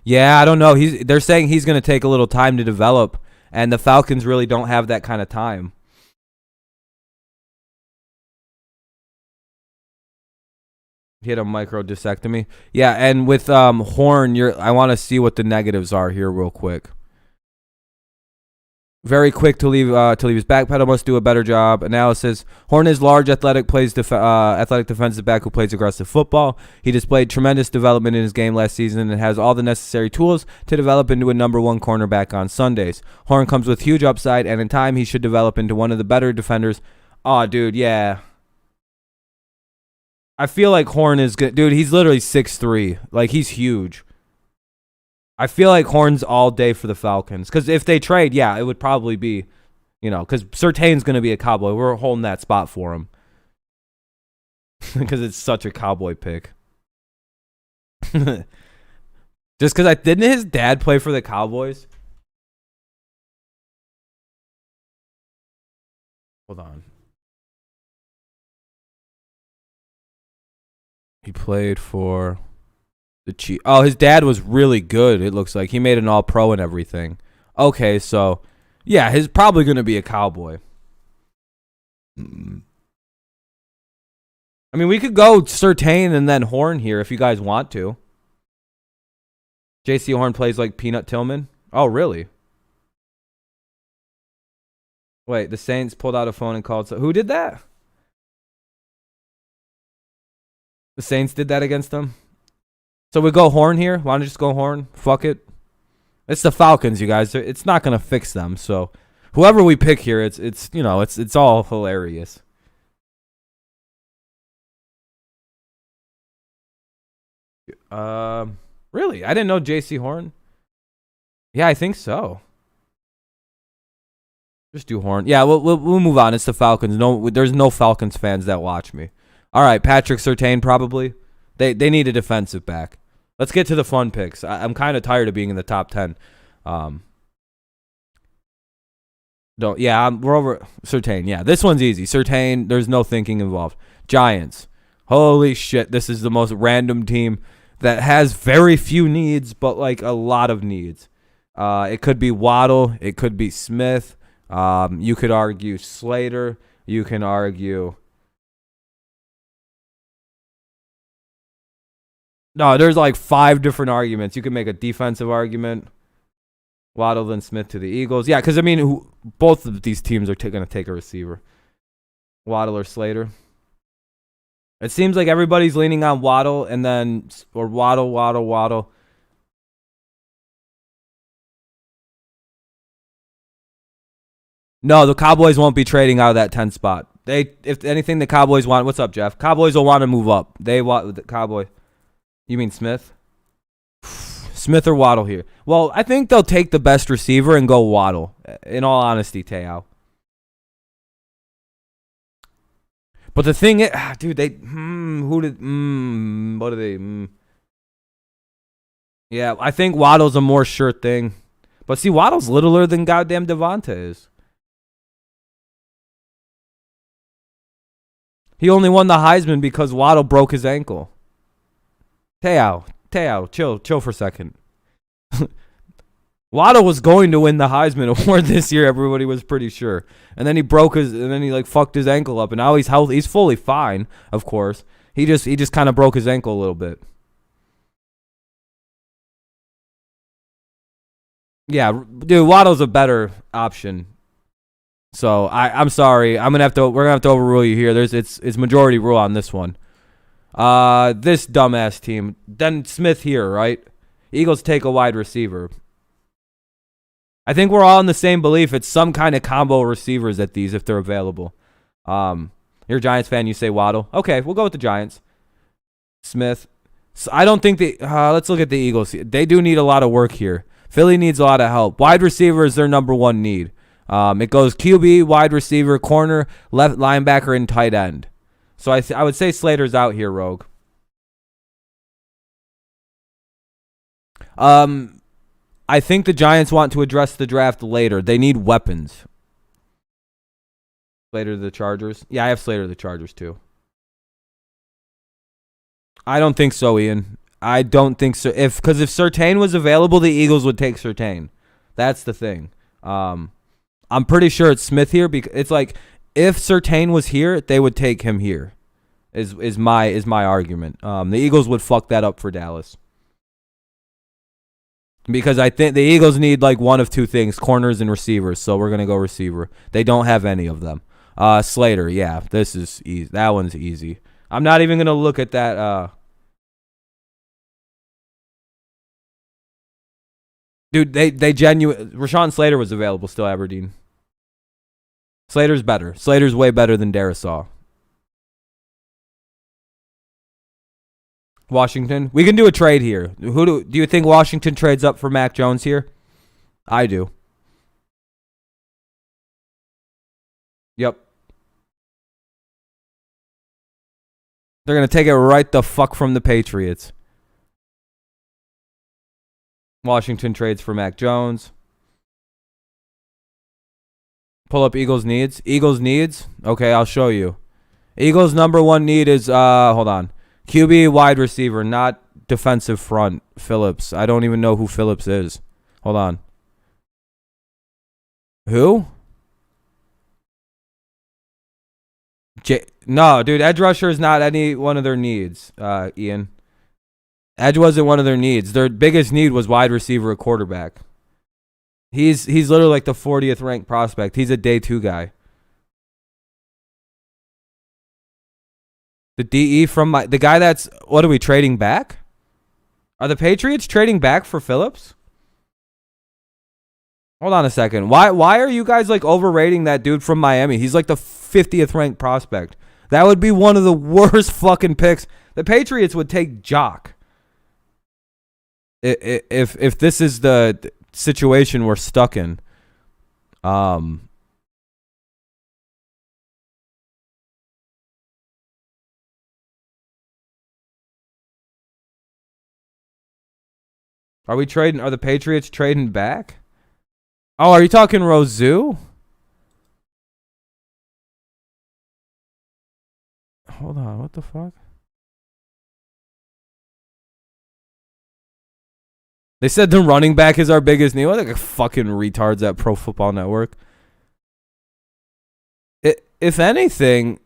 Speaker 1: Yeah, I don't know. They're saying he's going to take a little time to develop, and the Falcons really don't have that kind of time. He had a microdiscectomy. Yeah, and with Horn, I want to see what the negatives are here real quick. Very quick to leave his back pedal. Must do a better job. Analysis. Horn is large, athletic defensive back who plays aggressive football. He displayed tremendous development in his game last season and has all the necessary tools to develop into a number one cornerback on Sundays. Horn comes with huge upside, and in time he should develop into one of the better defenders. Oh, dude, yeah. I feel like Horn is good. Dude, he's literally 6'3". Like, he's huge. I feel like Horn's all day for the Falcons. Because if they trade, yeah, it would probably be, because Surtain's going to be a Cowboy. We're holding that spot for him. Because it's such a Cowboy pick. Just because didn't his dad play for the Cowboys? Hold on. He played for the Chiefs. Oh, his dad was really good, it looks like. He made an all-pro and everything. Okay, so, yeah, he's probably going to be a Cowboy. I mean, we could go Surtain and then Horn here if you guys want to. J.C. Horn plays like Peanut Tillman. Oh, really? Wait, the Saints pulled out a phone and called. Who did that? The Saints did that against them. So we go Horn here. Why don't you just go Horn? Fuck it. It's the Falcons, you guys. It's not gonna fix them. So whoever we pick here, it's all hilarious. Really? I didn't know J.C. Horn. Yeah, I think so. Just do Horn. Yeah, we'll move on. It's the Falcons. No, there's no Falcons fans that watch me. All right, Patrick Surtain probably. They need a defensive back. Let's get to the fun picks. I'm kind of tired of being in the top 10. We're over Surtain. Yeah, this one's easy. Surtain, there's no thinking involved. Giants. Holy shit, this is the most random team that has very few needs, but like a lot of needs. It could be Waddle. It could be Smith. You could argue Slater. You can argue. No, there's like 5 different arguments. You can make a defensive argument. Waddle and Smith to the Eagles. Yeah, because, I mean, both of these teams are going to take a receiver. Waddle or Slater. It seems like everybody's leaning on Waddle or Waddle. No, the Cowboys won't be trading out of that 10 spot. If anything, the Cowboys want. What's up, Jeff? Cowboys will want to move up. They want the Cowboy. You mean Smith? Smith or Waddle here? Well, I think they'll take the best receiver and go Waddle. In all honesty, Teo. But the thing is, dude, what are they? Yeah, I think Waddle's a more sure thing. But see, Waddle's littler than goddamn Devonta is. He only won the Heisman because Waddle broke his ankle. Teo, chill for a second. Waddle was going to win the Heisman Award this year. Everybody was pretty sure, and then he fucked his ankle up, and now he's healthy. He's fully fine, of course. He just kind of broke his ankle a little bit. Yeah, dude, Waddle's a better option. So I'm sorry. We're gonna have to overrule you here. It's majority rule on this one. This dumbass team. Then Smith here, right? Eagles take a wide receiver. I think we're all in the same belief. It's some kind of combo receivers at these if they're available. You're a Giants fan. You say Waddle. Okay, we'll go with the Giants. Smith. So I don't think let's look at the Eagles. They do need a lot of work here. Philly needs a lot of help. Wide receiver is their number one need. It goes QB, wide receiver, corner, left linebacker, and tight end. So I would say Slater's out here, Rogue. I think the Giants want to address the draft later. They need weapons. Slater to the Chargers. Yeah, I have Slater to the Chargers too. I don't think so, Ian. I don't think so. Because if Surtain was available, the Eagles would take Surtain. That's the thing. I'm pretty sure it's Smith here because it's like if Surtain was here, they would take him here. Is my argument. The Eagles would fuck that up for Dallas. Because I think the Eagles need like one of two things, corners and receivers. So we're gonna go receiver. They don't have any of them. Slater, yeah, this is easy. That one's easy. I'm not even gonna look at that. Dude, they genuine. Rashawn Slater was available still, Aberdeen. Slater's better. Slater's way better than Darisaw. Washington. We can do a trade here. Do you think Washington trades up for Mac Jones here? I do. Yep. They're going to take it right the fuck from the Patriots. Washington trades for Mac Jones. Pull up Eagles needs. Eagles needs? Okay, I'll show you. Eagles' number one need is, hold on. QB, wide receiver, not defensive front. Phillips. I don't even know who Phillips is. Hold on. Who? No, dude, edge rusher is not any one of their needs, Ian. Edge wasn't one of their needs. Their biggest need was wide receiver or quarterback. He's literally like the 40th ranked prospect. He's a day 2 guy. The DE from the guy that's, what are we trading back? Are the Patriots trading back for Phillips? Hold on a second. Why are you guys like overrating that dude from Miami? He's like the 50th ranked prospect. That would be one of the worst fucking picks. The Patriots would take Jock. If this is the situation we're stuck in. Are the Patriots trading back? Oh, are you talking Rosu? Hold on, what the fuck? They said the running back is our biggest need. What like fucking retards at Pro Football Network? If anything,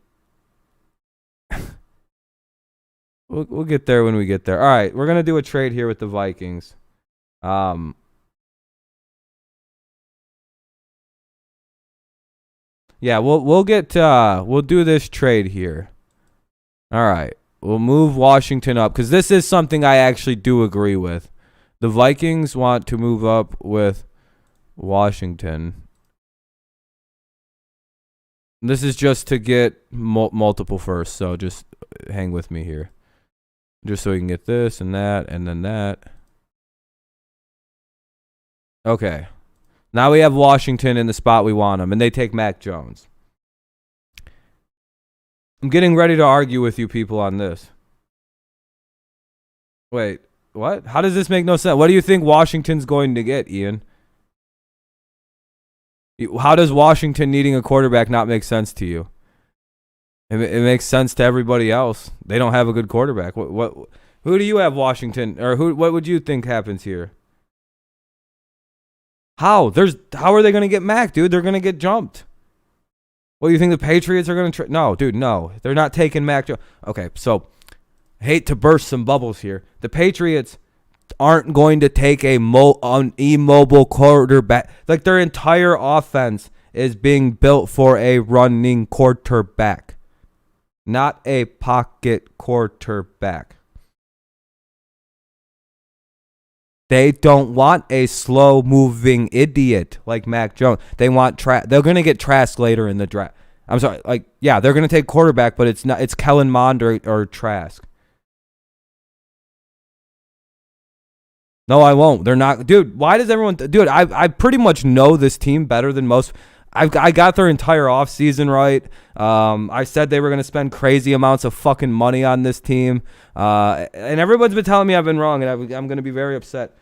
Speaker 1: we'll get there when we get there. All right, we're gonna do a trade here with the Vikings. Yeah, we'll do this trade here. All right, we'll move Washington up because this is something I actually do agree with. The Vikings want to move up with Washington. This is just to get multiple first, so just hang with me here. Just so we can get this and that and then that. Okay. Now we have Washington in the spot we want them, and they take Mac Jones. I'm getting ready to argue with you people on this. Wait, what? How does this make no sense? What do you think Washington's going to get, Ian? How does Washington needing a quarterback not make sense to you? It makes sense to everybody else. They don't have a good quarterback. Who do you have Washington, or what would you think happens here? How are they going to get Mac, dude? They're going to get jumped. What do you think the Patriots are going to no, dude, no. They're not taking Mac. Okay, so I hate to burst some bubbles here. The Patriots aren't going to take an immobile quarterback. Like their entire offense is being built for a running quarterback, not a pocket quarterback. They don't want a slow-moving idiot like Mac Jones. They want they're going to get Trask later in the draft. I'm sorry, they're going to take quarterback, but it's Kellen Mond or Trask. No, I won't. They're not. Dude, why does everyone... Dude, I pretty much know this team better than most. I got their entire offseason right. I said they were going to spend crazy amounts of fucking money on this team. And everyone's been telling me I've been wrong, and I'm going to be very upset.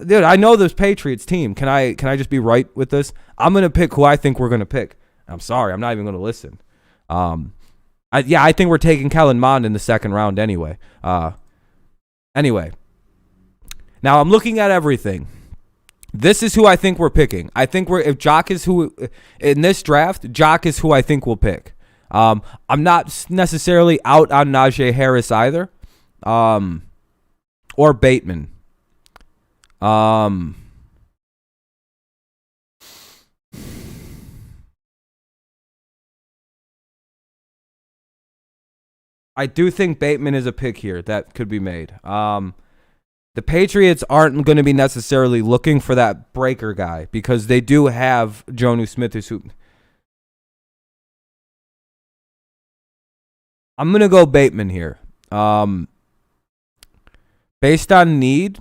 Speaker 1: Dude, I know this Patriots team. Can I just be right with this? I'm going to pick who I think we're going to pick. I'm sorry. I'm not even going to listen. I think we're taking Kellen Mond in the second round anyway. Anyway. Now, I'm looking at everything. This is who I think we're picking. I think if Jock is who in this draft, Jock is who I think we'll pick. I'm not necessarily out on Najee Harris either, or Bateman. I do think Bateman is a pick here that could be made. The Patriots aren't going to be necessarily looking for that breaker guy because they do have Jonnu Smith. I'm going to go Bateman here. Based on need.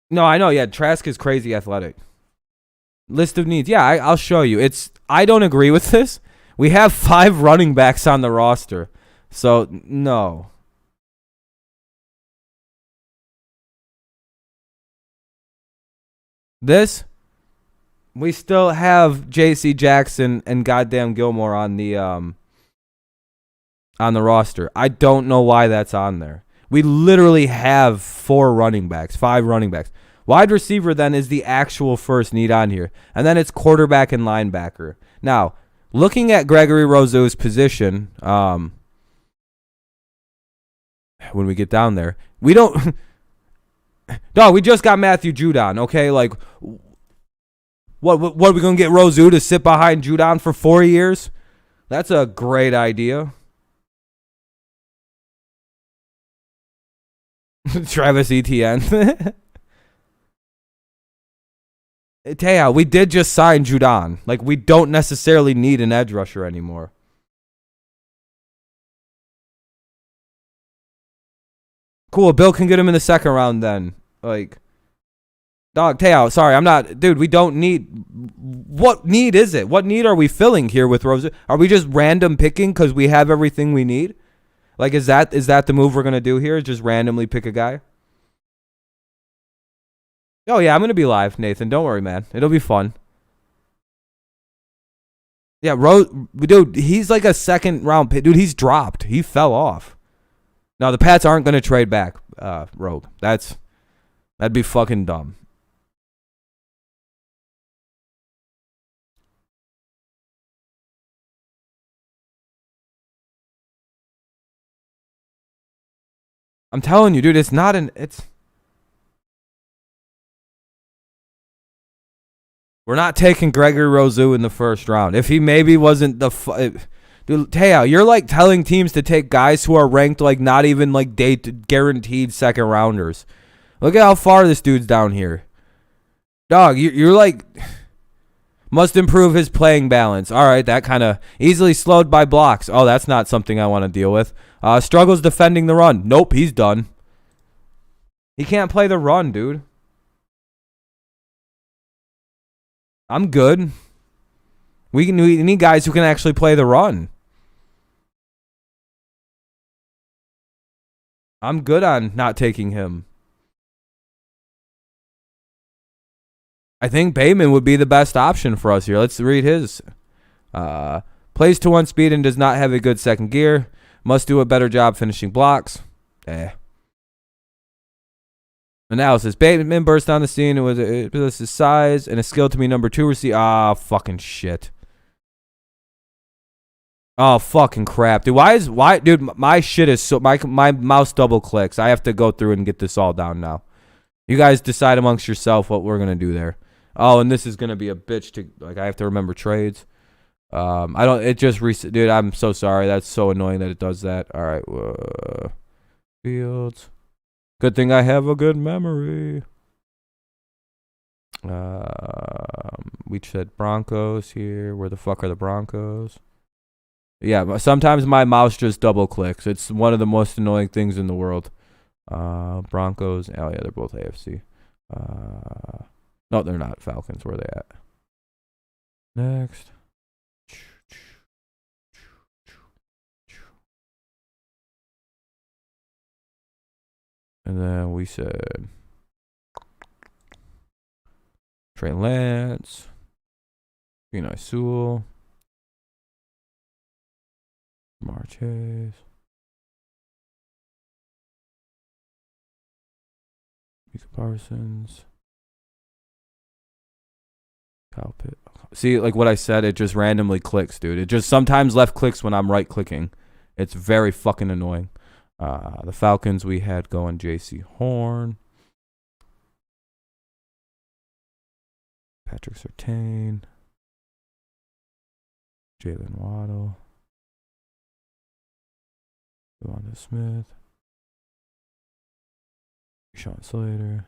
Speaker 1: No, I know. Yeah, Trask is crazy athletic. List of needs. Yeah, I'll show you. I don't agree with this. We have 5 running backs on the roster. So, no. This, we still have J.C. Jackson and goddamn Gilmore on the roster. I don't know why that's on there. We literally have 4 running backs, 5 running backs. Wide receiver then is the actual first need on here. And then it's quarterback and linebacker. Now, looking at Gregory Rousseau's position, when we get down there, we don't... No, we just got Matthew Judon, okay? Like, what are we going to get Rousseau to sit behind Judon for 4 years? That's a great idea. Travis Etienne. Taya, we did just sign Judon. Like, we don't necessarily need an edge rusher anymore. Cool, Bill can get him in the second round then. Like, dog, Taya, sorry, I'm not... Dude, we don't need... What need is it? What need are we filling here with Rose? Are we just random picking because we have everything we need? Like, is that the move we're going to do here? Just randomly pick a guy? Oh, yeah, I'm going to be live, Nathan. Don't worry, man. It'll be fun. Yeah, dude, he's like a second round pick. Dude, he's dropped. He fell off. No, the Pats aren't going to trade back, Rogue. That'd be fucking dumb. I'm telling you, dude, it's not we're not taking Gregory Rousseau in the first round. If he maybe wasn't dude, Taya, you're like telling teams to take guys who are ranked like not even like guaranteed second rounders. Look at how far this dude's down here. Dog, you're like, must improve his playing balance. All right, that kind of easily slowed by blocks. Oh, that's not something I want to deal with. Struggles defending the run. Nope, he's done. He can't play the run, dude. I'm good. We need guys who can actually play the run. I'm good on not taking him. I think Bateman would be the best option for us here. Let's read his. Plays to 1 speed and does not have a good second gear. Must do a better job finishing blocks. Analysis. Bateman burst on the scene and was his size and a skill to be number 2 receiver. Fucking shit. Oh, fucking crap. Dude, dude, my shit is so, my mouse double clicks. I have to go through and get this all down now. You guys decide amongst yourself what we're going to do there. Oh, and this is going to be a bitch to, like, I have to remember trades. Dude, I'm so sorry. That's so annoying that it does that. All right. Fields. Good thing I have a good memory. We said Broncos here. Where the fuck are the Broncos? Yeah, sometimes my mouse just double clicks. It's one of the most annoying things in the world. Broncos. Oh, yeah, they're both AFC. No, they're not. Falcons. Where are they at? Next. And then we said Trey Lance, Pino Sewell, Jamar Chase, Mika Parsons, Kyle Pitt. See, like what I said, it just randomly clicks, dude. It just sometimes left clicks when I'm right clicking. It's very fucking annoying. The Falcons, we had going J.C. Horn, Patrick Surtain, Jalen Waddle, Devonta Smith, Sean Slater,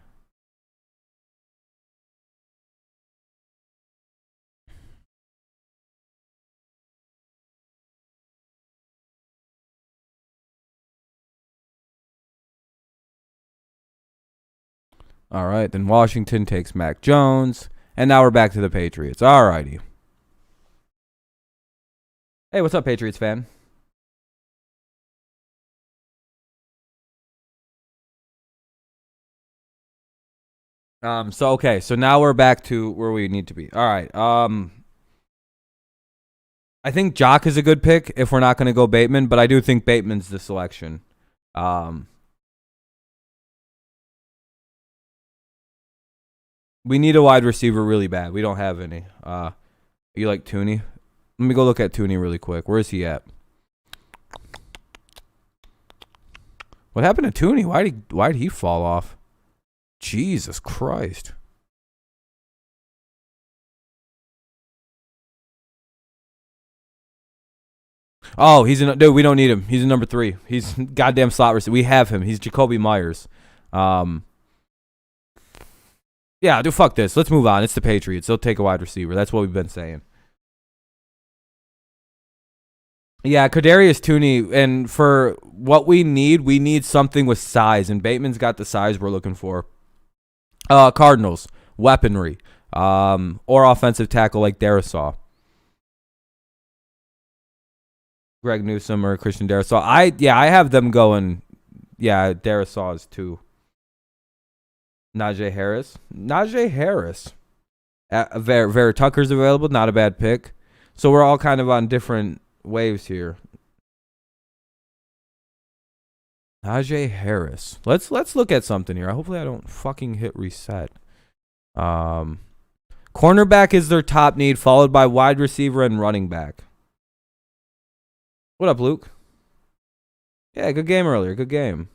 Speaker 1: All right, then Washington takes Mac Jones. And now we're back to the Patriots. All righty. Hey, what's up, Patriots fan? So now we're back to where we need to be. All right. I think Jock is a good pick if we're not going to go Bateman, but I do think Bateman's the selection. We need a wide receiver really bad. We don't have any. You like Tooney? Let me go look at Tooney really quick. Where is he at? What happened to Tooney? Why did he fall off? Jesus Christ. Oh, dude, we don't need him. He's a number 3. He's goddamn slot receiver. We have him. He's Jacoby Myers. Yeah, dude, fuck this. Let's move on. It's the Patriots. They'll take a wide receiver. That's what we've been saying. Yeah, Kadarius Tooney, and for what we need something with size, and Bateman's got the size we're looking for. Cardinals, weaponry, or offensive tackle like Darisaw. Greg Newsome or Christian Darisaw. I have them going. Yeah, Darisaw is 2. Najee Harris. Vera Tucker's available. Not a bad pick. So we're all kind of on different waves here. Najee Harris. Let's look at something here. Hopefully I don't fucking hit reset. Cornerback is their top need, followed by wide receiver and running back. What up, Luke? Yeah, good game earlier. Good game.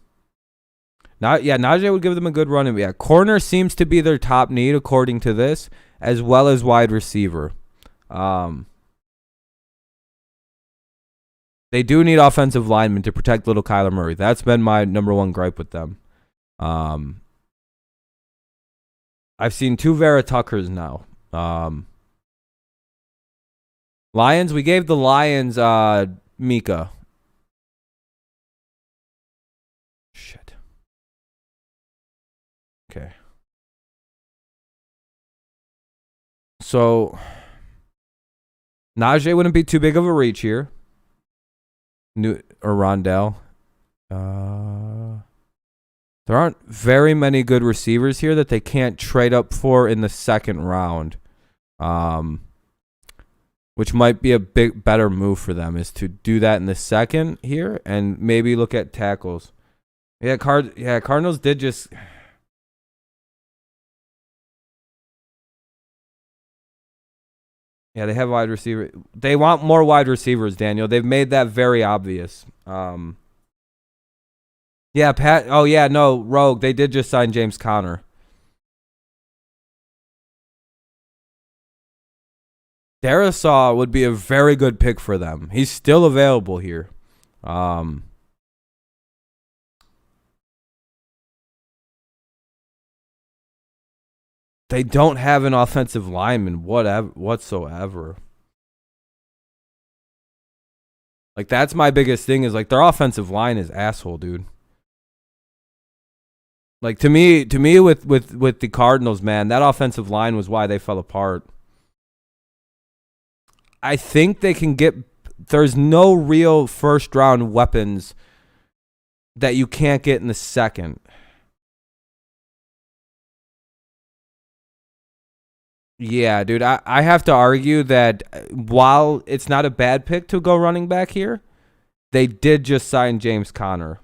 Speaker 1: Najee would give them a good run. Yeah, corner seems to be their top need according to this, as well as wide receiver. They do need offensive linemen to protect little Kyler Murray. That's been my number 1 gripe with them. I've seen 2 Vera Tuckers now. Lions, we gave the Lions Mika. Shit. Okay. So Najee wouldn't be too big of a reach here. Or Rondell. There aren't very many good receivers here that they can't trade up for in the second round. Which might be a better move for them, is to do that in the second here and maybe look at tackles. Yeah, Cardinals did just. Yeah, they have wide receiver. They want more wide receivers, Daniel. They've made that very obvious. Yeah, Pat. Oh yeah, no, Rogue. They did just sign James Conner. Darisaw would be a very good pick for them. He's still available here. They don't have an offensive lineman whatsoever. Like, that's my biggest thing, is like their offensive line is asshole, dude. Like, to me with the Cardinals, man, that offensive line was why they fell apart. I think they can get. There's no real first round weapons that you can't get in the second. Yeah, dude, I have to argue that while it's not a bad pick to go running back here, they did just sign James Conner.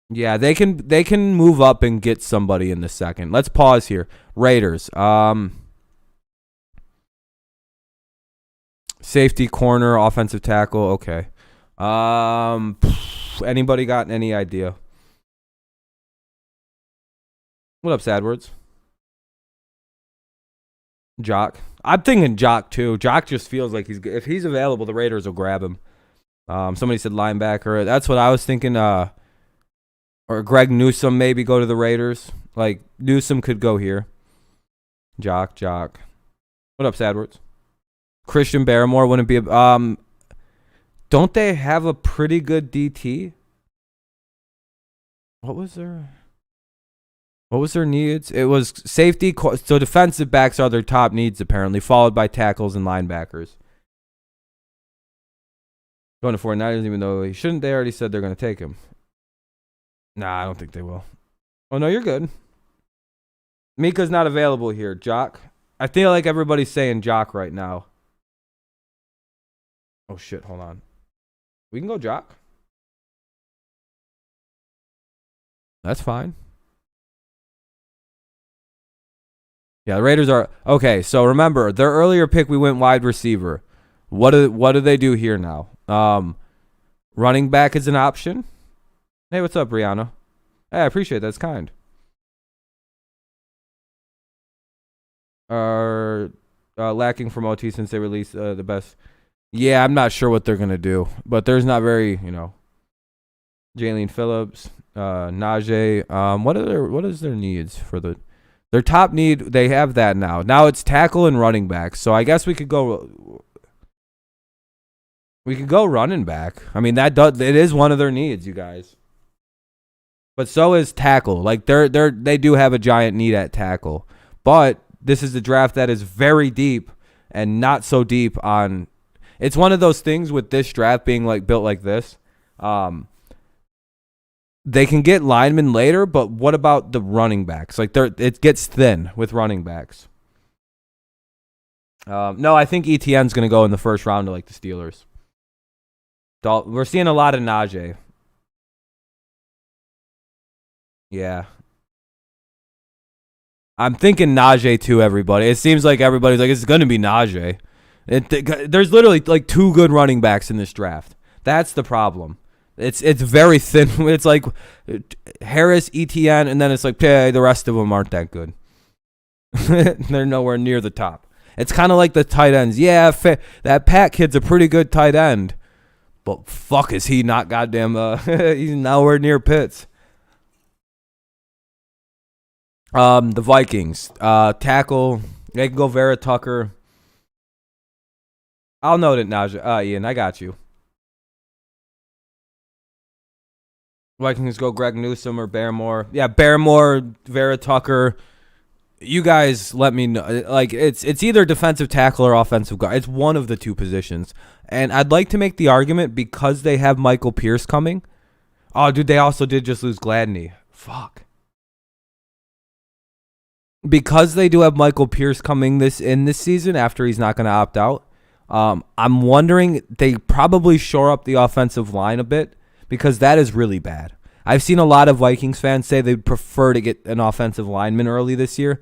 Speaker 1: Yeah, they can move up and get somebody in the second. Let's pause here. Raiders. Safety, corner, offensive tackle. Okay. Anybody got any idea? What up, Sadwords? Jock. I'm thinking Jock too. Jock just feels like if he's available, the Raiders will grab him. Somebody said linebacker. That's what I was thinking. Or Greg Newsome maybe go to the Raiders. Like, Newsome could go here. Jock. What up, Sadwords? Christian Barrymore wouldn't be don't they have a pretty good DT? What was their needs? It was safety. So defensive backs are their top needs, apparently, followed by tackles and linebackers. Going to 49ers, even though he shouldn't. They already said they're going to take him. Nah, I don't think they will. Oh, no, you're good. Mika's not available here. Jock. I feel like everybody's saying Jock right now. Oh, shit. Hold on. We can go Jock. That's fine. Yeah, the Raiders are... Okay, so remember, their earlier pick, we went wide receiver. What do they do here now? Running back is an option. Hey, what's up, Brianna? Hey, I appreciate that. That's kind. Are lacking from OT since they released the best. Yeah, I'm not sure what they're gonna do, but there's not very, Jalen Phillips, Najee. What is their needs for their top need? They have that now. Now it's tackle and running back. So I guess we could go running back. I mean, it is one of their needs, you guys. But so is tackle. Like they do have a giant need at tackle. But this is a draft that is very deep and not so deep on. It's one of those things with this draft being like built like this. They can get linemen later, but what about the running backs? Like it gets thin with running backs. No, I think ETN's going to go in the first round to like the Steelers. We're seeing a lot of Najee. Yeah. I'm thinking Najee too, everybody. It seems like everybody's like, it's going to be Najee. There's literally like two good running backs in this draft. That's the problem. It's very thin. It's like Harris, ETN, and then it's like, hey, the rest of them aren't that good. They're nowhere near the top. It's kind of like the tight ends. Yeah, that Pat kid's a pretty good tight end. But fuck, is he not goddamn... he's nowhere near Pitts. The Vikings. Tackle. They can go Vera Tucker. I'll note it, Najee. Ian, I got you. Vikings go Greg Newsome or Barrymore. Yeah, Barrymore, Vera Tucker. You guys let me know. Like, it's either defensive tackle or offensive guard. It's one of the two positions. And I'd like to make the argument because they have Michael Pierce coming. Oh, dude, they also did just lose Gladney. Fuck. Because they do have Michael Pierce coming this season after he's not going to opt out, I'm wondering they probably shore up the offensive line a bit because that is really bad. I've seen a lot of Vikings fans say they'd prefer to get an offensive lineman early this year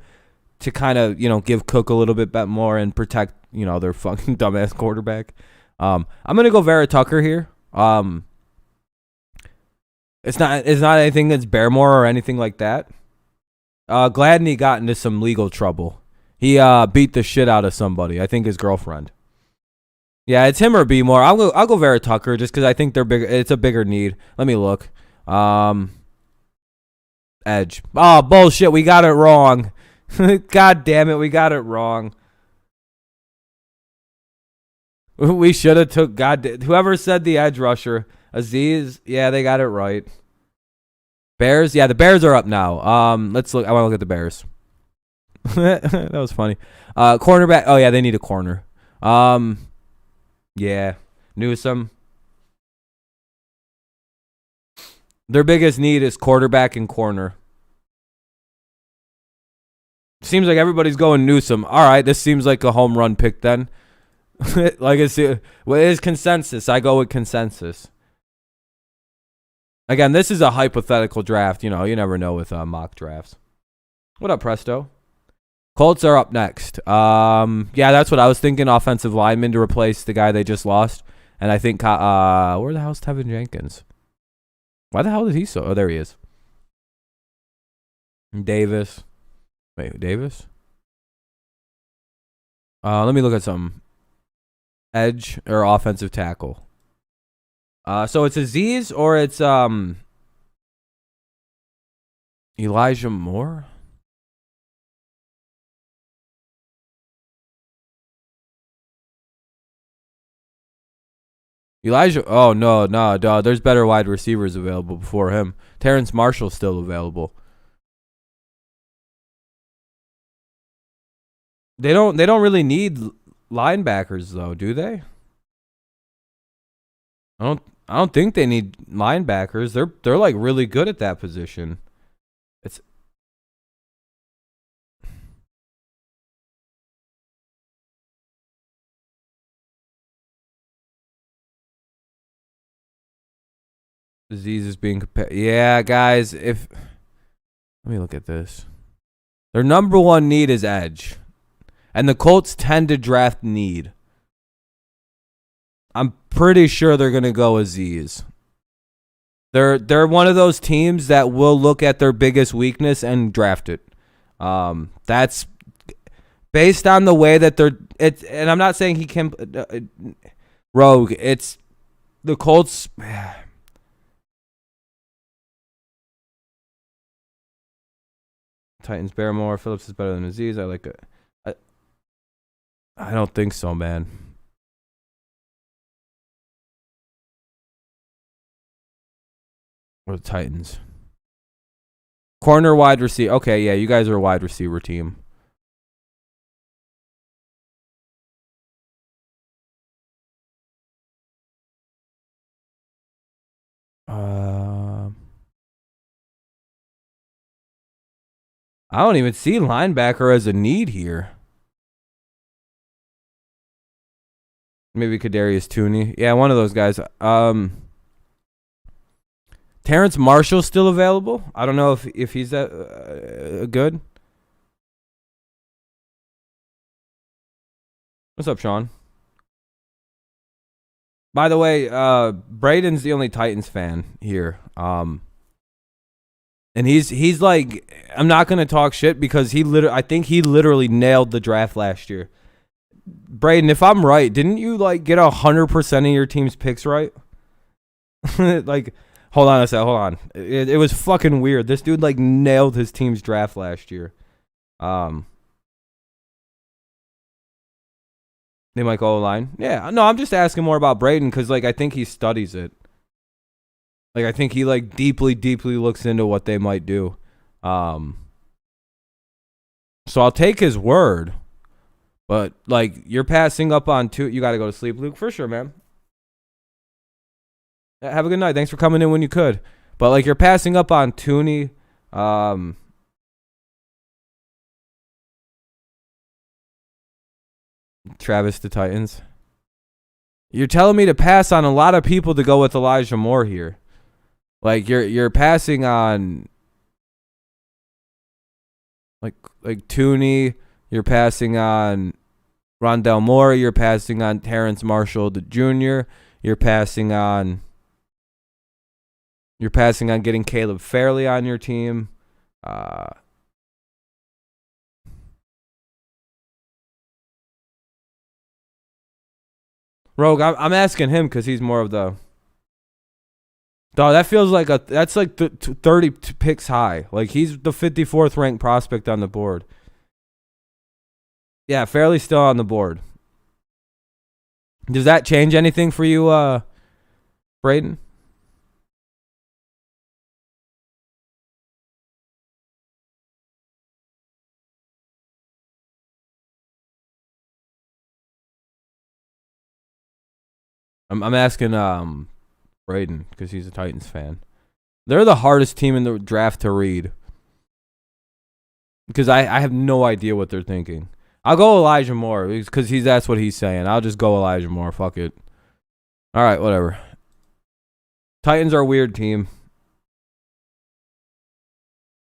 Speaker 1: to kind of, give Cook a little bit more and protect, their fucking dumbass quarterback. I'm going to go Vera Tucker here. It's not anything that's Barrymore or anything like that. Gladney got into some legal trouble. He beat the shit out of somebody. I think his girlfriend. Yeah, it's him or B more. I'll go Vera Tucker just because I think they're bigger. It's a bigger need. Let me look. Edge. Oh, bullshit. We got it wrong. God damn it. We got it wrong. We should have took whoever said the edge rusher. Aziz. Yeah, they got it right. Bears. Yeah, the Bears are up now. Let's look. I want to look at the Bears. That was funny. Cornerback. Oh, yeah, they need a corner. Yeah. Newsome. Their biggest need is quarterback and corner. Seems like everybody's going Newsome. All right, this seems like a home run pick then. Like it is consensus. I go with consensus. Again, this is a hypothetical draft. You never know with mock drafts. What up, Presto? Colts are up next. Yeah, that's what I was thinking. Offensive lineman to replace the guy they just lost. And I think, where the hell's Tevin Jenkins? Why the hell did he so? Oh, there he is. Davis. Wait, Davis? Let me look at something. Edge or offensive tackle. So it's Aziz or it's Elijah Moore? Elijah. Oh no, no, dog. There's better wide receivers available before him. Terrence Marshall's still available. They don't really need linebackers though, do they? I don't think they need linebackers. They're like really good at that position. It's disease is being compared. Yeah, guys. If let me look at this. Their number one need is edge, and the Colts tend to draft need. I'm pretty sure they're gonna go Aziz. They're one of those teams that will look at their biggest weakness and draft it. That's based on the way that they're. And I'm not saying he can rogue. It's the Colts. Titans, Barrymore, Phillips is better than Aziz. I like it. I don't think so, man. Or the Titans. Corner, wide receiver. Okay, yeah, you guys are a wide receiver team. I don't even see linebacker as a need here. Maybe Kadarius Toney. Yeah, one of those guys. Terrence Marshall's still available. I don't know if he's that good. What's up, Sean? By the way, Braden's the only Titans fan here. And he's like, I'm not gonna talk shit because I think he literally nailed the draft last year. Braden, if I'm right, didn't you like get 100% of your team's picks right? Like, hold on a sec, hold on. It was fucking weird. This dude like nailed his team's draft last year. They might go line. Yeah, no, I'm just asking more about Braden because like I think he studies it. Like I think he like deeply looks into what they might do. So I'll take his word. But like you're passing up on two. You got to go to sleep, Luke, for sure, man. Have a good night. Thanks for coming in when you could. But like you're passing up on Tooney. Travis the Titans. You're telling me to pass on a lot of people to go with Elijah Moore here. Like you're passing on like Tooney, you're passing on Rondell Moore, you're passing on Terrence Marshall the Jr., you're passing on getting Caleb Fairley on your team. Rogue, I'm asking him because he's more of the. Dog, that feels like that's like 30 picks high. Like he's the 54th ranked prospect on the board. Yeah, Fairley's still on the board. Does that change anything for you, Braden? I'm asking Braden because he's a Titans fan. They're the hardest team in the draft to read because I have no idea what they're thinking. I'll go Elijah Moore because that's what he's saying. I'll just go Elijah Moore. Fuck it. All right, whatever. Titans are a weird team.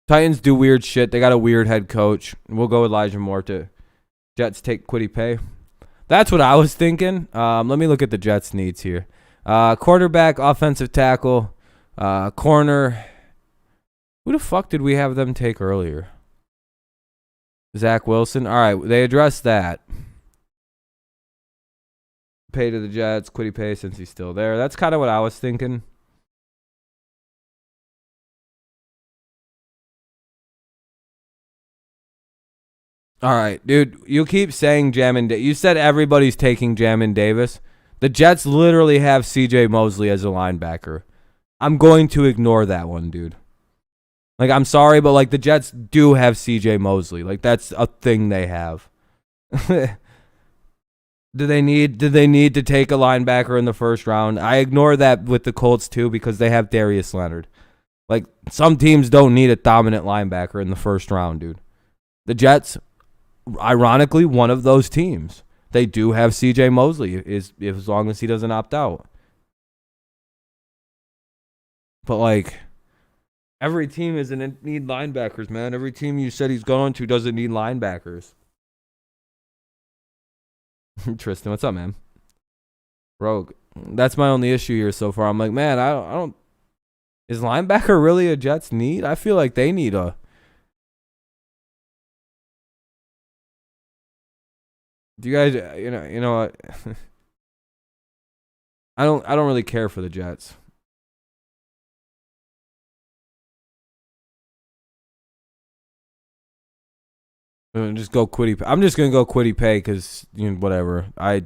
Speaker 1: Titans do weird shit. They got a weird head coach. We'll go Elijah Moore to Jets take Kwity Paye. That's what I was thinking. Let me look at the Jets' needs here. Quarterback, offensive tackle, corner. Who the fuck did we have them take earlier? Zach Wilson. All right, they addressed that. Pay to the Jets, Kwity Paye since he's still there. That's kind of what I was thinking. All right, dude. You keep saying Jamin. You said everybody's taking Jamin Davis. The Jets literally have C.J. Mosley as a linebacker. I'm going to ignore that one, dude. Like, I'm sorry, but, like, the Jets do have C.J. Mosley. Like, that's a thing they have. Did they need to take a linebacker in the first round? I ignore that with the Colts, too, because they have Darius Leonard. Like, some teams don't need a dominant linebacker in the first round, dude. The Jets, ironically, one of those teams. They do have C.J. Mosley, as long as he doesn't opt out. But, like, every team doesn't need linebackers, man. Every team you said he's going to doesn't need linebackers. Tristan, what's up, man? Rogue, that's my only issue here so far. I'm like, man, I don't. Is linebacker really a Jets need? I feel like they need a. Do you guys, you know what? I don't really care for the Jets. Just go Quiddy. I'm just gonna go Quiddy Pay because whatever. I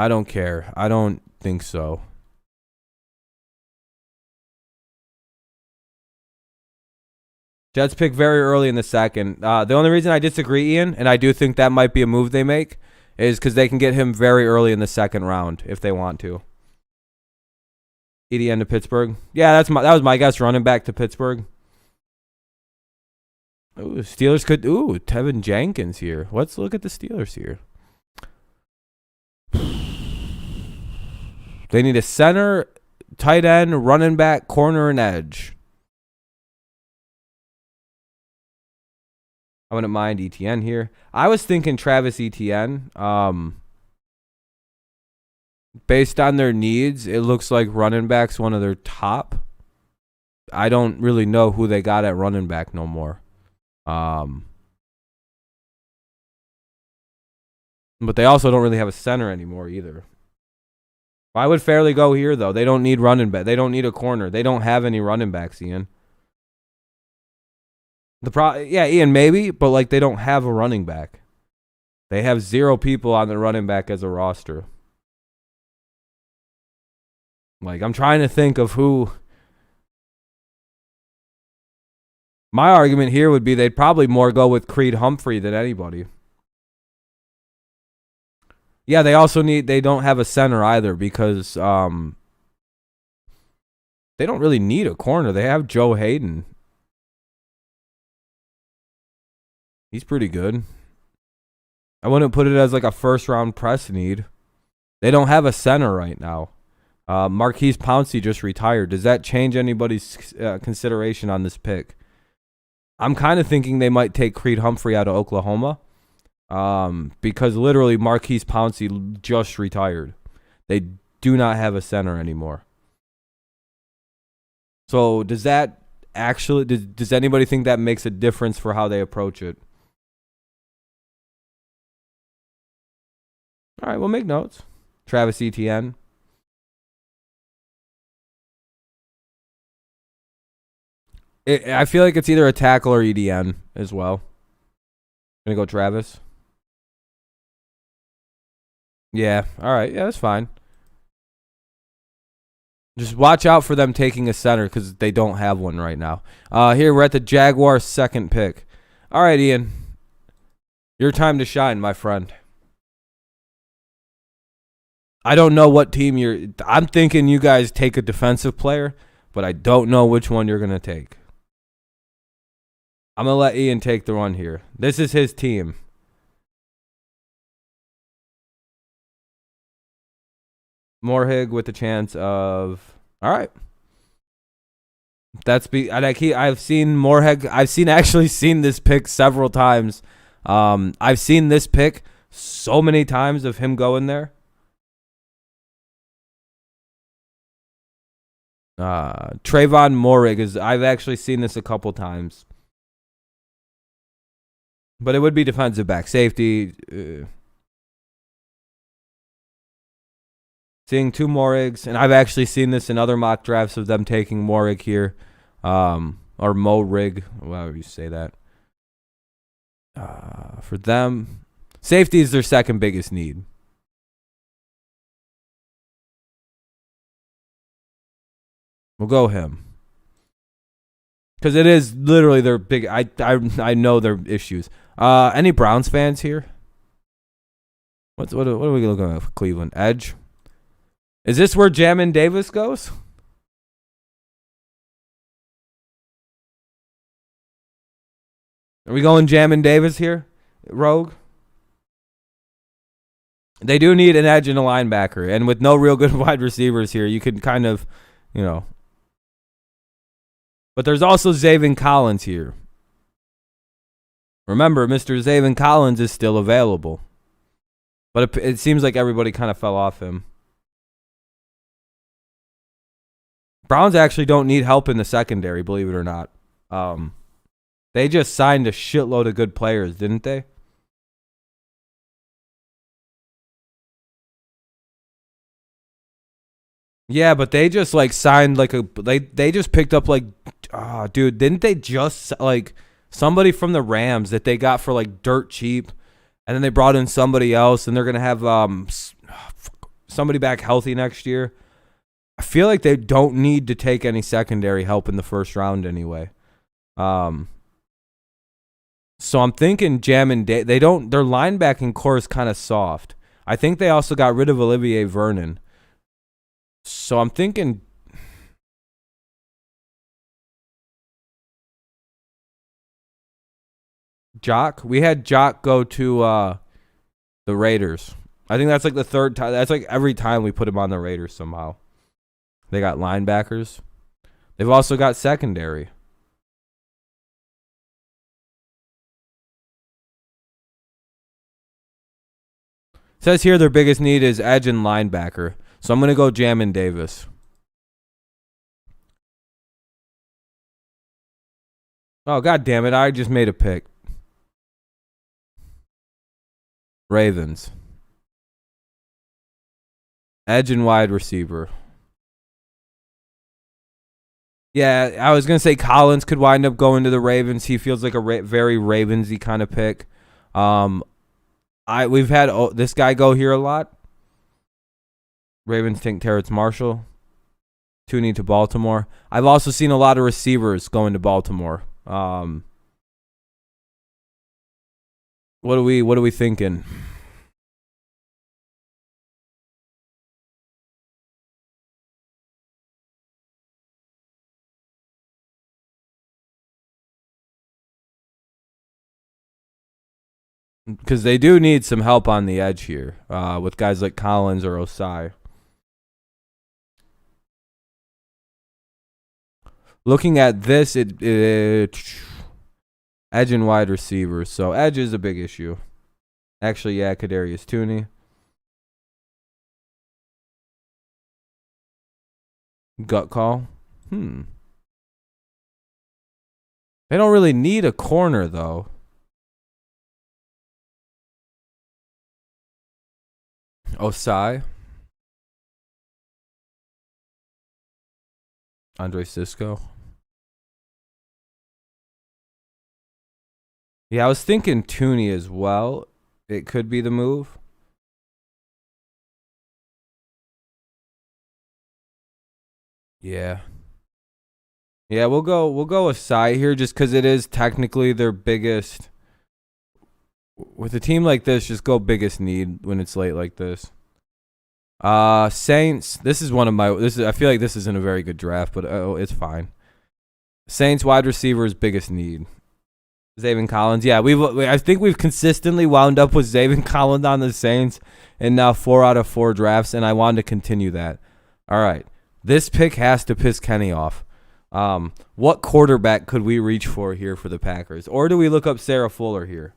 Speaker 1: don't care. I don't think so. Jets pick very early in the second. The only reason I disagree, Ian, and I do think that might be a move they make, is because they can get him very early in the second round if they want to. EDN to Pittsburgh. Yeah, that was my guess. Running back to Pittsburgh. Ooh, Steelers could. Ooh, Tevin Jenkins here. Let's look at the Steelers here. They need a center, tight end, running back, corner, and edge. I wouldn't mind ETN here. I was thinking Travis Etienne. Based on their needs, it looks like running back's one of their top. I don't really know who they got at running back no more. But they also don't really have a center anymore either. Why would Fairley go here, though? They don't need running back. They don't need a corner. They don't have any running backs, Ian. Yeah, Ian, maybe, but like they don't have a running back. They have 0 people on the running back as a roster. Like, I'm trying to think of who. My argument here would be they'd probably more go with Creed Humphrey than anybody. Yeah, they don't have a center either because they don't really need a corner. They have Joe Hayden. He's pretty good. I wouldn't put it as like a first round press need. They don't have a center right now. Marquise Pouncey just retired. Does that change anybody's consideration on this pick? I'm kind of thinking they might take Creed Humphrey out of Oklahoma because literally Marquise Pouncey just retired. They do not have a center anymore. So does that actually, does anybody think that makes a difference for how they approach it? All right, we'll make notes. Travis Etienne. I feel like it's either a tackle or EDN as well. Gonna go Travis. Yeah, all right. Yeah, that's fine. Just watch out for them taking a center because they don't have one right now. Here, we're at the Jaguars' second pick. All right, Ian. Your time to shine, my friend. I don't know what team I'm thinking you guys take a defensive player, but I don't know which one you're going to take. I'm going to let Ian take the one here. This is his team. Morhig with the chance of... All right. I've seen Morhig. I've seen this pick several times. I've seen this pick so many times of him going there. Trayvon Morrig I've actually seen this a couple times. But it would be defensive back. Safety. Seeing 2 Morrigs, and I've actually seen this in other mock drafts of them taking Morrig here. Or Morig, however you say that. For them, safety is their second biggest need. We'll go him. Because it is literally their big. I know their issues. Any Browns fans here? What are we looking at for Cleveland? Edge. Is this where Jamin Davis goes? Are we going Jamin Davis here? Rogue? They do need an edge and a linebacker. And with no real good wide receivers here, you could kind of, But there's also Zaven Collins here. Remember, Mr. Zaven Collins is still available. But it seems like everybody kind of fell off him. Browns actually don't need help in the secondary, believe it or not. They just signed a shitload of good players, didn't they? Yeah, but they just signed they just picked up dude, didn't they just somebody from the Rams that they got for dirt cheap, and then they brought in somebody else, and they're gonna have somebody back healthy next year. I feel like they don't need to take any secondary help in the first round anyway. So I'm thinking Jamin Day. Their linebacking core is kind of soft. I think they also got rid of Olivier Vernon. So I'm thinking Jock. We had Jock go to the Raiders. I think that's the third time. That's every time we put him on the Raiders somehow. They got linebackers. They've also got secondary. It says here their biggest need is edge and linebacker. So I'm going to go Jamin Davis. Oh, God damn it. I just made a pick. Ravens. Edge and wide receiver. Yeah, I was going to say Collins could wind up going to the Ravens. He feels like a very Ravensy kind of pick. We've had this guy go here a lot. Ravens take Terrence Marshall. Tooney to Baltimore. I've also seen a lot of receivers going to Baltimore. What are we thinking? Because they do need some help on the edge here with guys like Collins or Osai. Looking at this, it edge and wide receivers. So edge is a big issue. Actually, yeah, Kadarius Tooney. Gut call. They don't really need a corner, though. Osai. Andre Cisco. Yeah, I was thinking Tooney as well. It could be the move. Yeah. Yeah, we'll go Osai here just because it is technically their biggest. With a team like this, just go biggest need when it's late like this. Saints. This is one of my. I feel like this isn't a very good draft, but it's fine. Saints wide receivers biggest need. Zaven Collins. Yeah, I think we've consistently wound up with Zaven Collins on the Saints, and now 4 out of 4 drafts, and I wanted to continue that. All right, this pick has to piss Kenny off. What quarterback could we reach for here for the Packers, or do we look up Sarah Fuller here?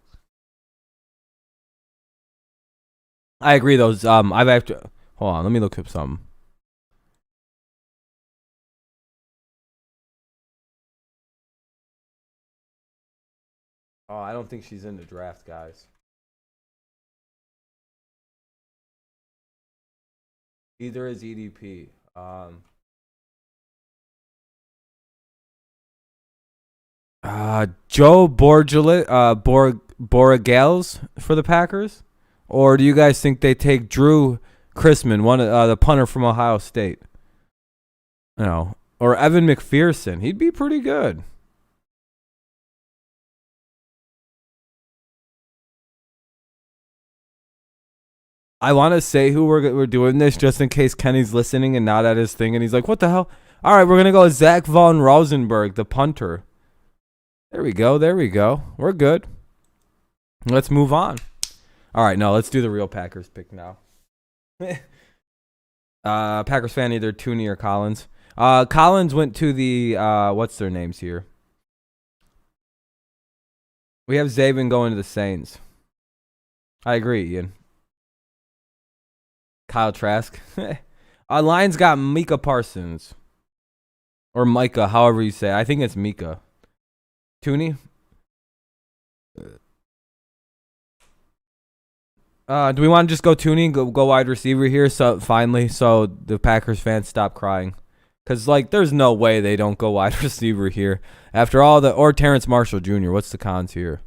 Speaker 1: I agree. Those. I've actually. Hold on, let me look up something. Oh, I don't think she's in the draft, guys. Either is EDP. Joe Borgelet, Borregales for the Packers? Or do you guys think they take Drew Chrisman, the punter from Ohio State? Or Evan McPherson. He'd be pretty good. I want to say who we're doing this just in case Kenny's listening and not at his thing, and he's like, what the hell? All right, we're going to go with Zach Von Rosenberg, the punter. There we go. We're good. Let's move on. All right, no, let's do the real Packers pick now. Packers fan, either Tooney or Collins. Collins went to the, what's their names here? We have Zabin going to the Saints. I agree, Ian. Kyle Trask. Lions got Micah Parsons. Or Micah, however you say it. I think it's Micah. Tooney? Do we want to just go Tooney, go wide receiver here? So the Packers fans stop crying. Because, there's no way they don't go wide receiver here. After all or Terrence Marshall Jr. What's the cons here?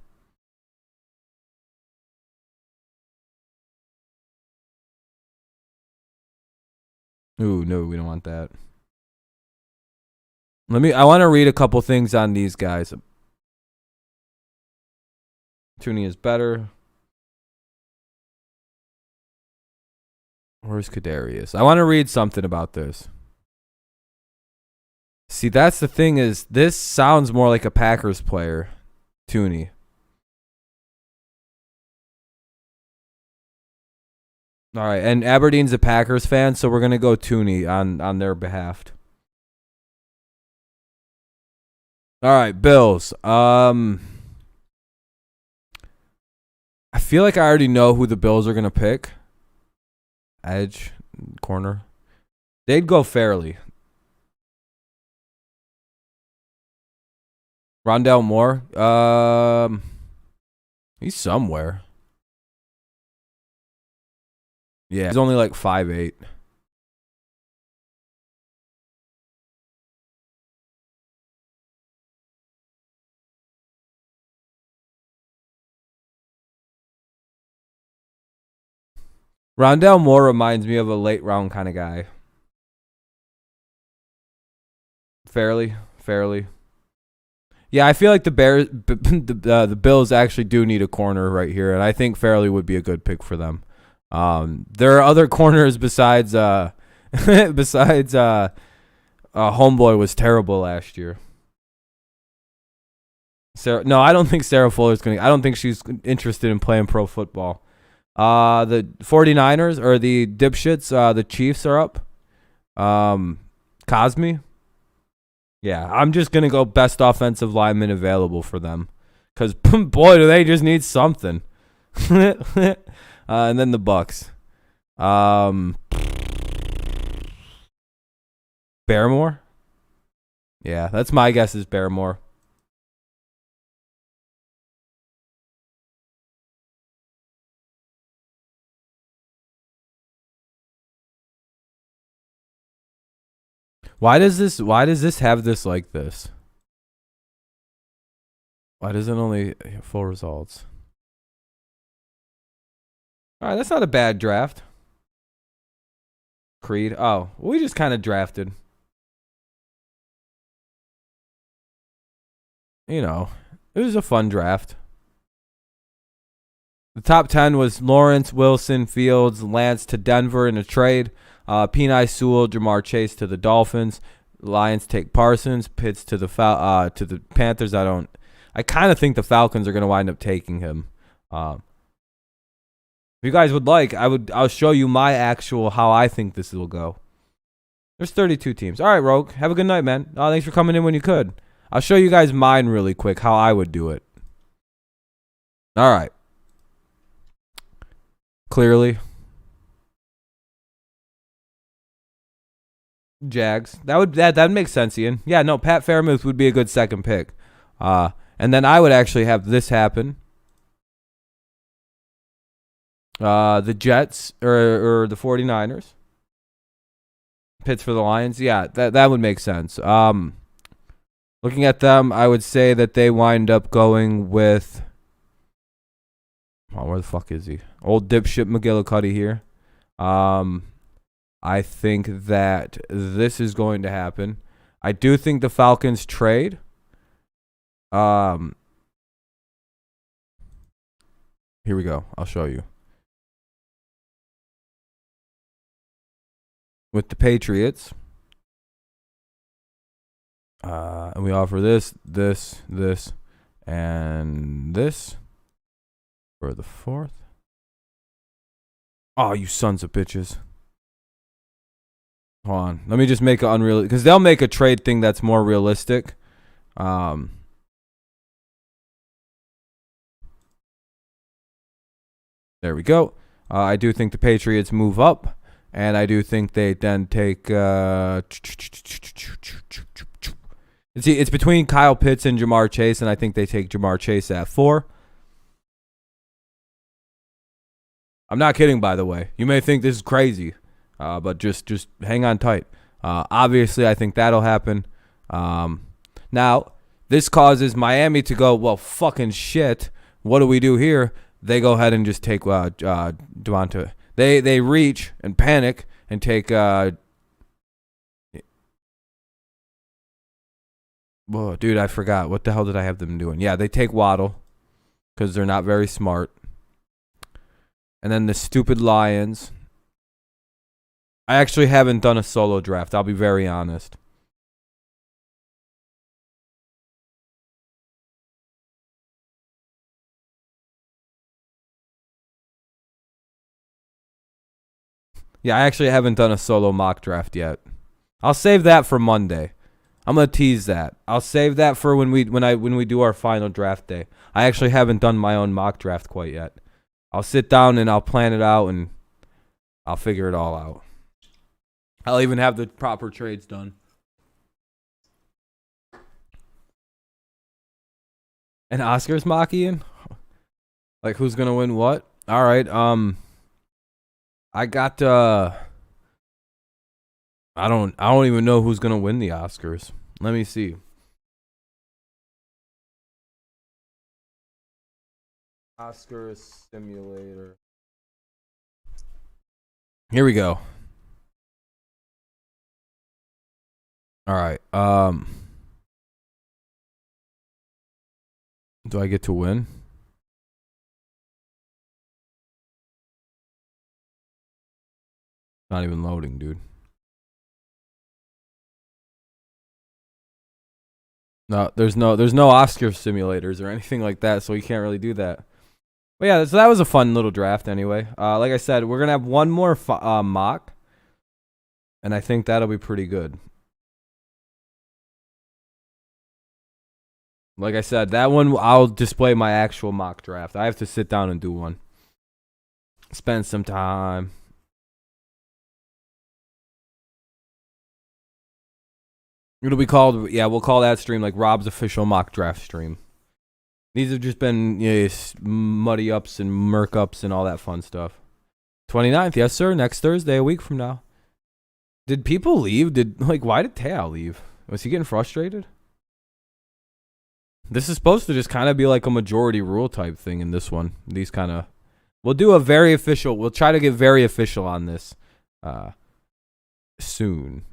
Speaker 1: Ooh, no, we don't want that. I want to read a couple things on these guys. Tooney is better. Where's Kadarius? I want to read something about this. See, that's the thing is, this sounds more like a Packers player, Tooney. All right, and Aberdeen's a Packers fan, so we're going to go Tooney on their behalf. All right, Bills. I feel like I already know who the Bills are going to pick. Edge, corner. They'd go Fairley. Rondell Moore. He's somewhere. Yeah, he's only 5'8". Rondell Moore reminds me of a late round kind of guy. Fairly. Yeah, I feel like the Bills actually do need a corner right here, and I think Fairley would be a good pick for them. There are other corners besides Homeboy was terrible last year. No, I don't think Sarah Fuller's I don't think she's interested in playing pro football. The 49ers or the dipshits, the Chiefs are up. Cosme. Yeah, I'm just going to go best offensive lineman available for them. Because, boy, do they just need something. And then the Bucks. Barrymore? Yeah, that's my guess is Barrymore. Why does this have this like this? Why does it only full results? All right, that's not a bad draft. Creed. Oh, we just kind of drafted. It was a fun draft. The top 10 was Lawrence, Wilson, Fields, Lance to Denver in a trade. Penei Sewell, Jamar Chase to the Dolphins. Lions take Parsons. Pitts to the Panthers. I kind of think the Falcons are going to wind up taking him. If you guys would like, I'll show you my actual how I think this will go. There's 32 teams. All right, Rogue. Have a good night, man. Thanks for coming in when you could. I'll show you guys mine really quick, how I would do it. All right. Clearly. Jags. That makes sense, Ian. Yeah, no, Pat Fairmouth would be a good second pick. And then I would actually have this happen. The Jets or the 49ers. Pitts for the Lions. Yeah, that would make sense. Looking at them, I would say that they wind up going with Oh, where the fuck is he? Old dipshit McGillicuddy here. I think that this is going to happen. I do think the Falcons trade. Here we go. I'll show you. With the Patriots. And we offer this, and this for the 4th. Oh, you sons of bitches. Hold on. Let me just make it unreal, because they'll make a trade thing that's more realistic. There we go. I do think the Patriots move up, and I do think they then take. It's between Kyle Pitts and Jamar Chase, and I think they take Jamar Chase at 4. I'm not kidding, by the way. You may think this is crazy, but just hang on tight. Obviously, I think that'll happen. Now, this causes Miami to go, well, fucking shit. What do we do here? They go ahead and just take Devonta. They reach and panic and take. Whoa, dude, I forgot. What the hell did I have them doing? Yeah, they take Waddle because they're not very smart. And then the stupid Lions. I actually haven't done a solo draft. I'll be very honest. Yeah, I actually haven't done a solo mock draft yet. I'll save that for Monday. I'm gonna tease that. I'll save that for when we do our final draft day. I actually haven't done my own mock draft quite yet. I'll sit down and I'll plan it out and I'll figure it all out. I'll even have the proper trades done. And Oscar's mocking? Like who's gonna win what? All right. I got I don't even know who's gonna win the Oscars. Let me see. Oscars simulator. Here we go. All right. Do I get to win? Not even loading, dude. No, there's no Oscar simulators or anything like that, so you can't really do that. But yeah, so that was a fun little draft anyway. Like I said, we're gonna have one more mock, and I think that'll be pretty good. Like I said, that one I'll display my actual mock draft. I have to sit down and do one. Spend some time. It'll be called, yeah, we'll call that stream like Rob's official mock draft stream. These have just been muddy ups and murk ups and all that fun stuff. 29th, yes sir, next Thursday, a week from now. Did people leave? Why did Tao leave? Was he getting frustrated? This is supposed to just kind of be like a majority rule type thing in this one. These kind of, we'll do a very official, we'll try to get very official on this soon.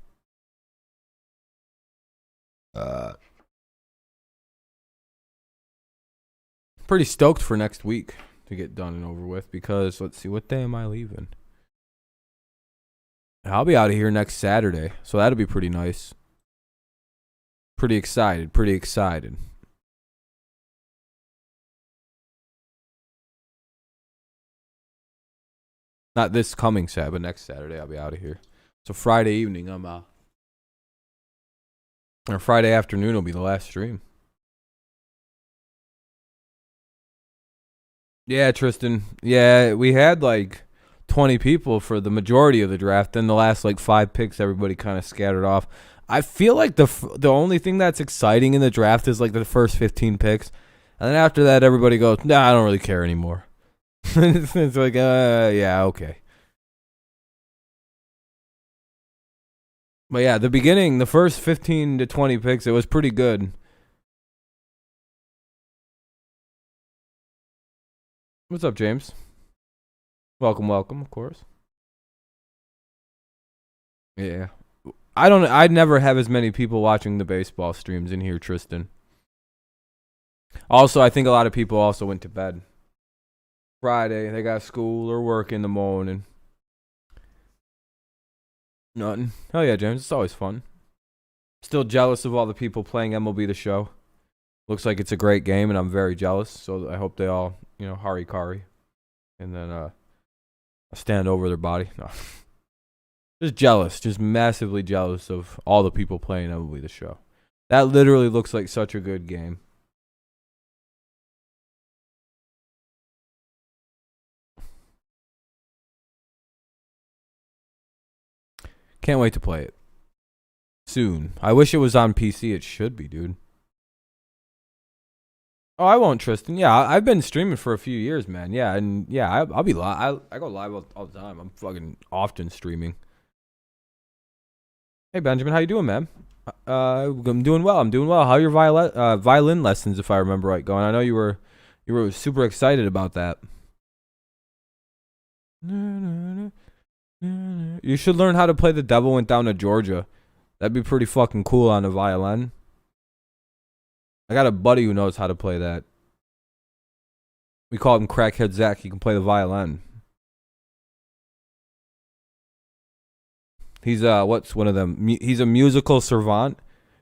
Speaker 1: Pretty stoked for next week to get done and over with because let's see, what day am I leaving? I'll be out of here next Saturday, so that'll be pretty nice. Pretty excited. Not this coming Saturday, but next Saturday I'll be out of here. So Friday evening I'm out. Or Friday afternoon will be the last stream. Yeah, Tristan. Yeah, we had like 20 people for the majority of the draft. Then the last like 5 picks, everybody kind of scattered off. I feel like the only thing that's exciting in the draft is like the first 15 picks. And then after that, everybody goes, nah, I don't really care anymore. It's like, yeah, okay. But yeah, the beginning, the first 15 to 20 picks, it was pretty good. What's up, James? Welcome, of course. Yeah. I'd never have as many people watching the baseball streams in here, Tristan. Also, I think a lot of people also went to bed. Friday, they got school or work in the morning. Nothing. Hell yeah, James. It's always fun. Still jealous of all the people playing MLB The Show. Looks like it's a great game, and I'm very jealous. So I hope they all, harikari. And then stand over their body. No. Just jealous. Just massively jealous of all the people playing MLB The Show. That literally looks like such a good game. Can't wait to play it. Soon. I wish it was on PC. It should be, dude. Oh, I won't, Tristan. Yeah, I've been streaming for a few years, man. Yeah, and yeah, I'll be live. I go live all the time. I'm fucking often streaming. Hey, Benjamin, how you doing, man? I'm doing well. How are your violin lessons, if I remember right, going? I know you were super excited about that. You should learn how to play The Devil Went Down to Georgia. That'd be pretty fucking cool on a violin. I got a buddy who knows how to play that. We call him Crackhead Zach. He can play the violin. He's what's one of them? He's a musical savant.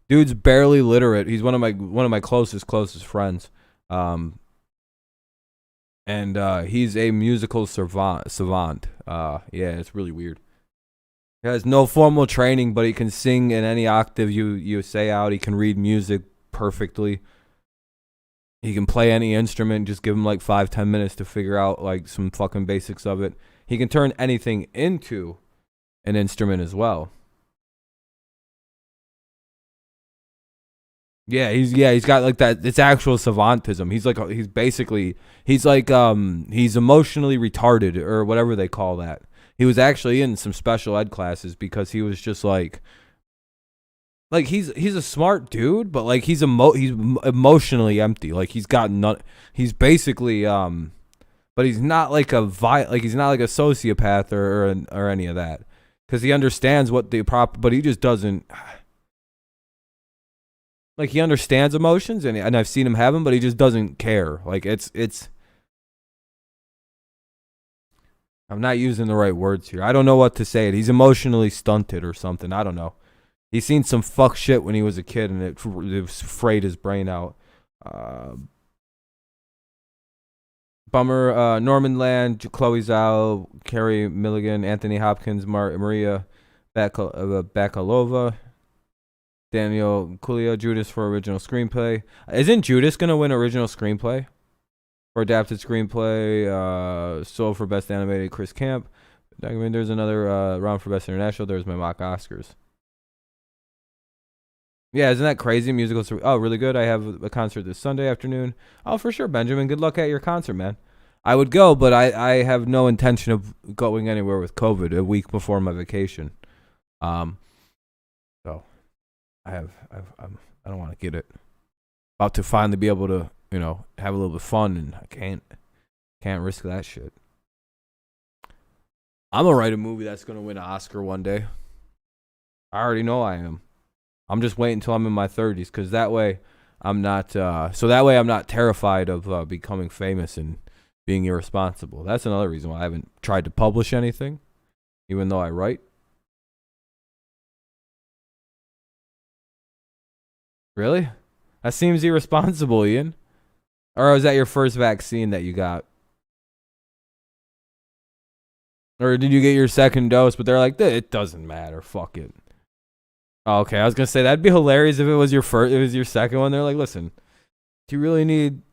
Speaker 1: Dude's barely literate. He's one of my closest friends. And he's a musical savant. Yeah, it's really weird. He has no formal training, but he can sing in any octave you say out. He can read music perfectly. He can play any instrument. Just give him like 5-10 minutes to figure out like some fucking basics of it. He can turn anything into an instrument as well. He's got like that. It's actual savantism. He's emotionally retarded or whatever they call that. He was actually in some special ed classes because he was just like he's a smart dude, but like he's emotionally empty. Like he's got none. He's basically but he's not like he's not like a sociopath or any of that. Because he understands what but he just doesn't. Like he understands emotions, and I've seen him have them, but he just doesn't care. Like it's. I'm not using the right words here. I don't know what to say. He's emotionally stunted or something. I don't know. He's seen some fuck shit when he was a kid, and it frayed his brain out. Bummer. Norman Land, Chloe Zhao, Carrie Milligan, Anthony Hopkins, Maria Bakalova, Daniel Kaluuya, Judas for original screenplay. Isn't Judas gonna win original screenplay or adapted screenplay? Soul for best animated, Chris Camp. I mean, there's another round for best international. There's my mock Oscars. Yeah, isn't that crazy? Musical. Oh, really good. I have a concert this Sunday afternoon. Oh, for sure, Benjamin. Good luck at your concert, man. I would go, but I have no intention of going anywhere with COVID a week before my vacation. So I don't want to get it. About to finally be able to, have a little bit of fun, and I can't risk that shit. I'm gonna write a movie that's gonna win an Oscar one day. I already know I am. I'm just waiting until I'm in my 30s, because that way I'm not. I'm not terrified of becoming famous and being irresponsible. That's another reason why I haven't tried to publish anything, even though I write. Really? That seems irresponsible, Ian. Or was that your first vaccine that you got? Or did you get your second dose, but they're like, it doesn't matter, fuck it. Oh, okay, I was gonna say that'd be hilarious if it was your second one. They're like, listen, do you really need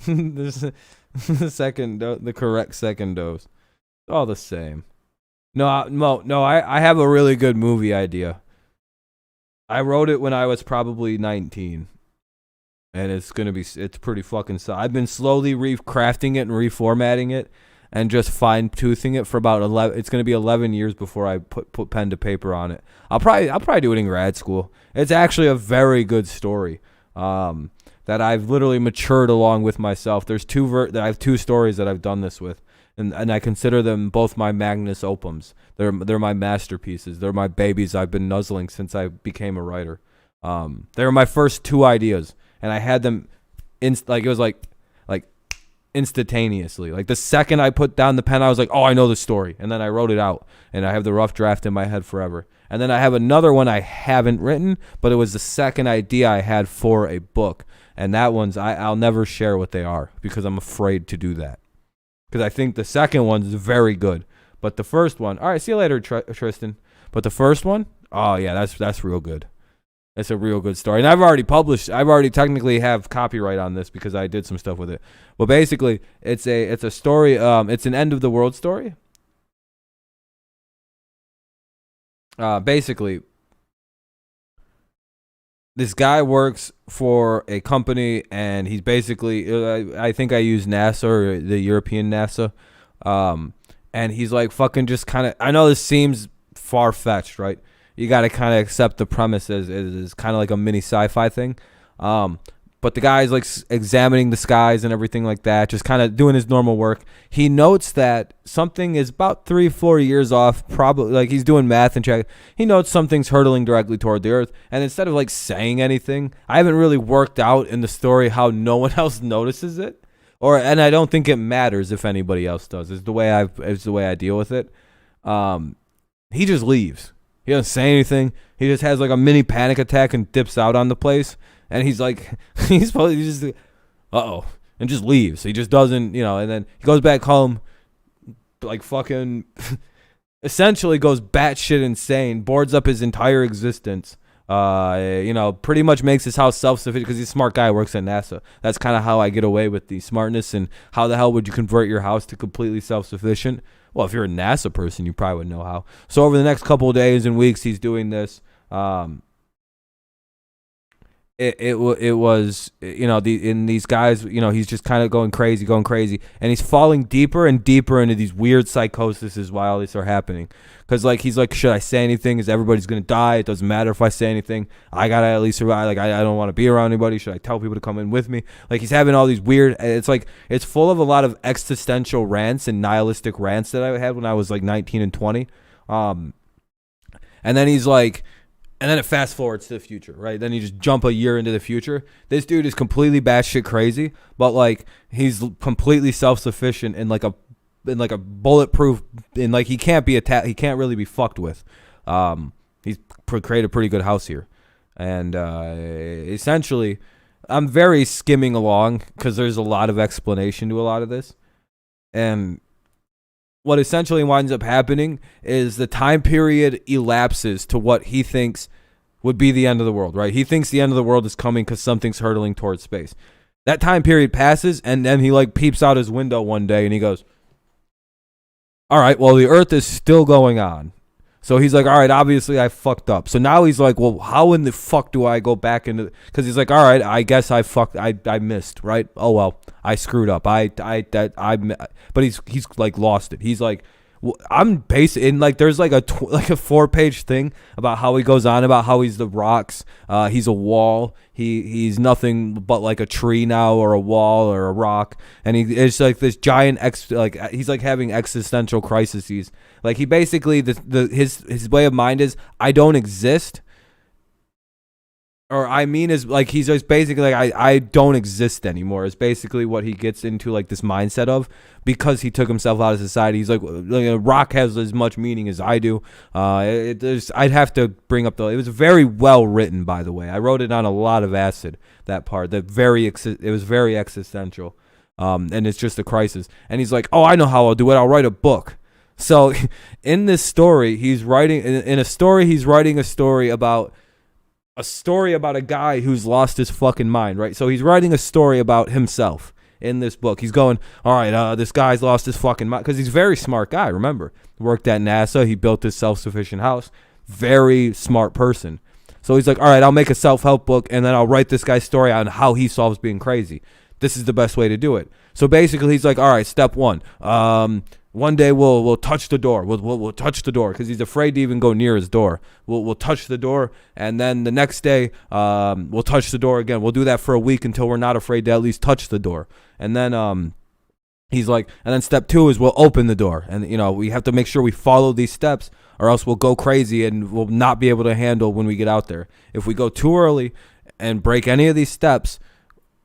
Speaker 1: the correct second dose? It's all the same. No, I have a really good movie idea. I wrote it when I was probably 19. And it's pretty fucking I've been slowly recrafting it and reformatting it and just fine-toothing it for about 11. It's going to be 11 years before I put pen to paper on it. I'll probably do it in grad school. It's actually a very good story. That that I've literally matured along with myself. There's I have two stories that I've done this with, and I consider them both my magnus opums. They're my masterpieces. They're my babies I've been nuzzling since I became a writer. They were my first two ideas, and I had them it was like instantaneously. Like the second I put down the pen, I was like, oh, I know the story, and then I wrote it out, and I have the rough draft in my head forever. And then I have another one I haven't written, but it was the second idea I had for a book. And that one's, I'll never share what they are because I'm afraid to do that. Because I think the second one's very good. But the first one, all right, see you later, Tristan. But the first one, oh yeah, that's real good. It's a real good story. And I've already technically have copyright on this because I did some stuff with it. But basically, it's a story, it's an end of the world story. Basically, this guy works for a company, and he's basically, I think I use NASA or the European NASA, and he's like fucking just kind of, I know this seems far-fetched, right? You got to kind of accept the premise as kind of like a mini sci-fi thing. But the guy's like examining the skies and everything like that, just kind of doing his normal work. He notes that something is about 3-4 years off, probably like he's doing math and check. He notes something's hurtling directly toward the earth. And instead of like saying anything, I haven't really worked out in the story how no one else notices it. And I don't think it matters if anybody else does. It's the way I deal with it. He just leaves. He doesn't say anything. He just has like a mini panic attack and dips out on the place. And he's like, he's just, uh-oh, and just leaves. He just doesn't, and then he goes back home, like fucking, essentially goes batshit insane, boards up his entire existence, pretty much makes his house self-sufficient because he's a smart guy, works at NASA. That's kind of how I get away with the smartness. And how the hell would you convert your house to completely self-sufficient? Well, if you're a NASA person, you probably would know how. So over the next couple of days and weeks, he's doing this. It was these guys, he's just kind of going crazy, and he's falling deeper and deeper into these weird psychoses while these are happening. Because he's like, should I say anything? Is everybody's gonna die? It doesn't matter if I say anything. I gotta at least survive. Like I don't want to be around anybody. Should I tell people to come in with me? Like he's having all these weird. It's full of a lot of existential rants and nihilistic rants that I had when I was like 19 and 20. And then he's like. And then it fast forwards to the future, right? Then you just jump a year into the future. This dude is completely batshit crazy, but he's completely self-sufficient and like a bulletproof, and he can't be attacked. He can't really be fucked with. He's created a pretty good house here, and essentially, I'm very skimming along because there's a lot of explanation to a lot of this, and. What essentially winds up happening is the time period elapses to what he thinks would be the end of the world, right? He thinks the end of the world is coming because something's hurtling towards space. That time period passes, and then he peeps out his window one day and he goes, all right, well, the earth is still going on. So he's like, all right, obviously I fucked up. So now he's like, well, how in the fuck do I go back into? Because he's like, all right, I guess I missed, right? Oh well, I screwed up. But he's lost it. He's like, I'm basically in there's a 4-page thing about how he goes on about how he's the rocks. He's a wall. He's nothing but like a tree now, or a wall, or a rock. And it's like this giant he's like having existential crises. He basically his way of mind is I don't exist. Or he's just basically I don't exist anymore is basically what he gets into this mindset of, because he took himself out of society. He's like a rock has as much meaning as I do. I'd have to bring up it was very well written, by the way. I wrote it on a lot of acid, that part. It was very existential. And it's just a crisis. And he's like, oh, I know how I'll do it. I'll write a book. So in this story, he's writing a story about a guy who's lost his fucking mind, right? So he's writing a story about himself in this book. He's going, all right, this guy's lost his fucking mind, because he's a very smart guy, remember. Worked at NASA. He built his self-sufficient house. Very smart person. So he's like, all right, I'll make a self-help book, and then I'll write this guy's story on how he solves being crazy. This is the best way to do it. So basically, he's like, all right, step one. One day we'll touch the door. We'll touch the door because he's afraid to even go near his door. We'll touch the door, and then the next day we'll touch the door again. We'll do that for a week until we're not afraid to at least touch the door. And then he's like, and then step 2 is we'll open the door, and we have to make sure we follow these steps, or else we'll go crazy and we'll not be able to handle when we get out there. If we go too early and break any of these steps,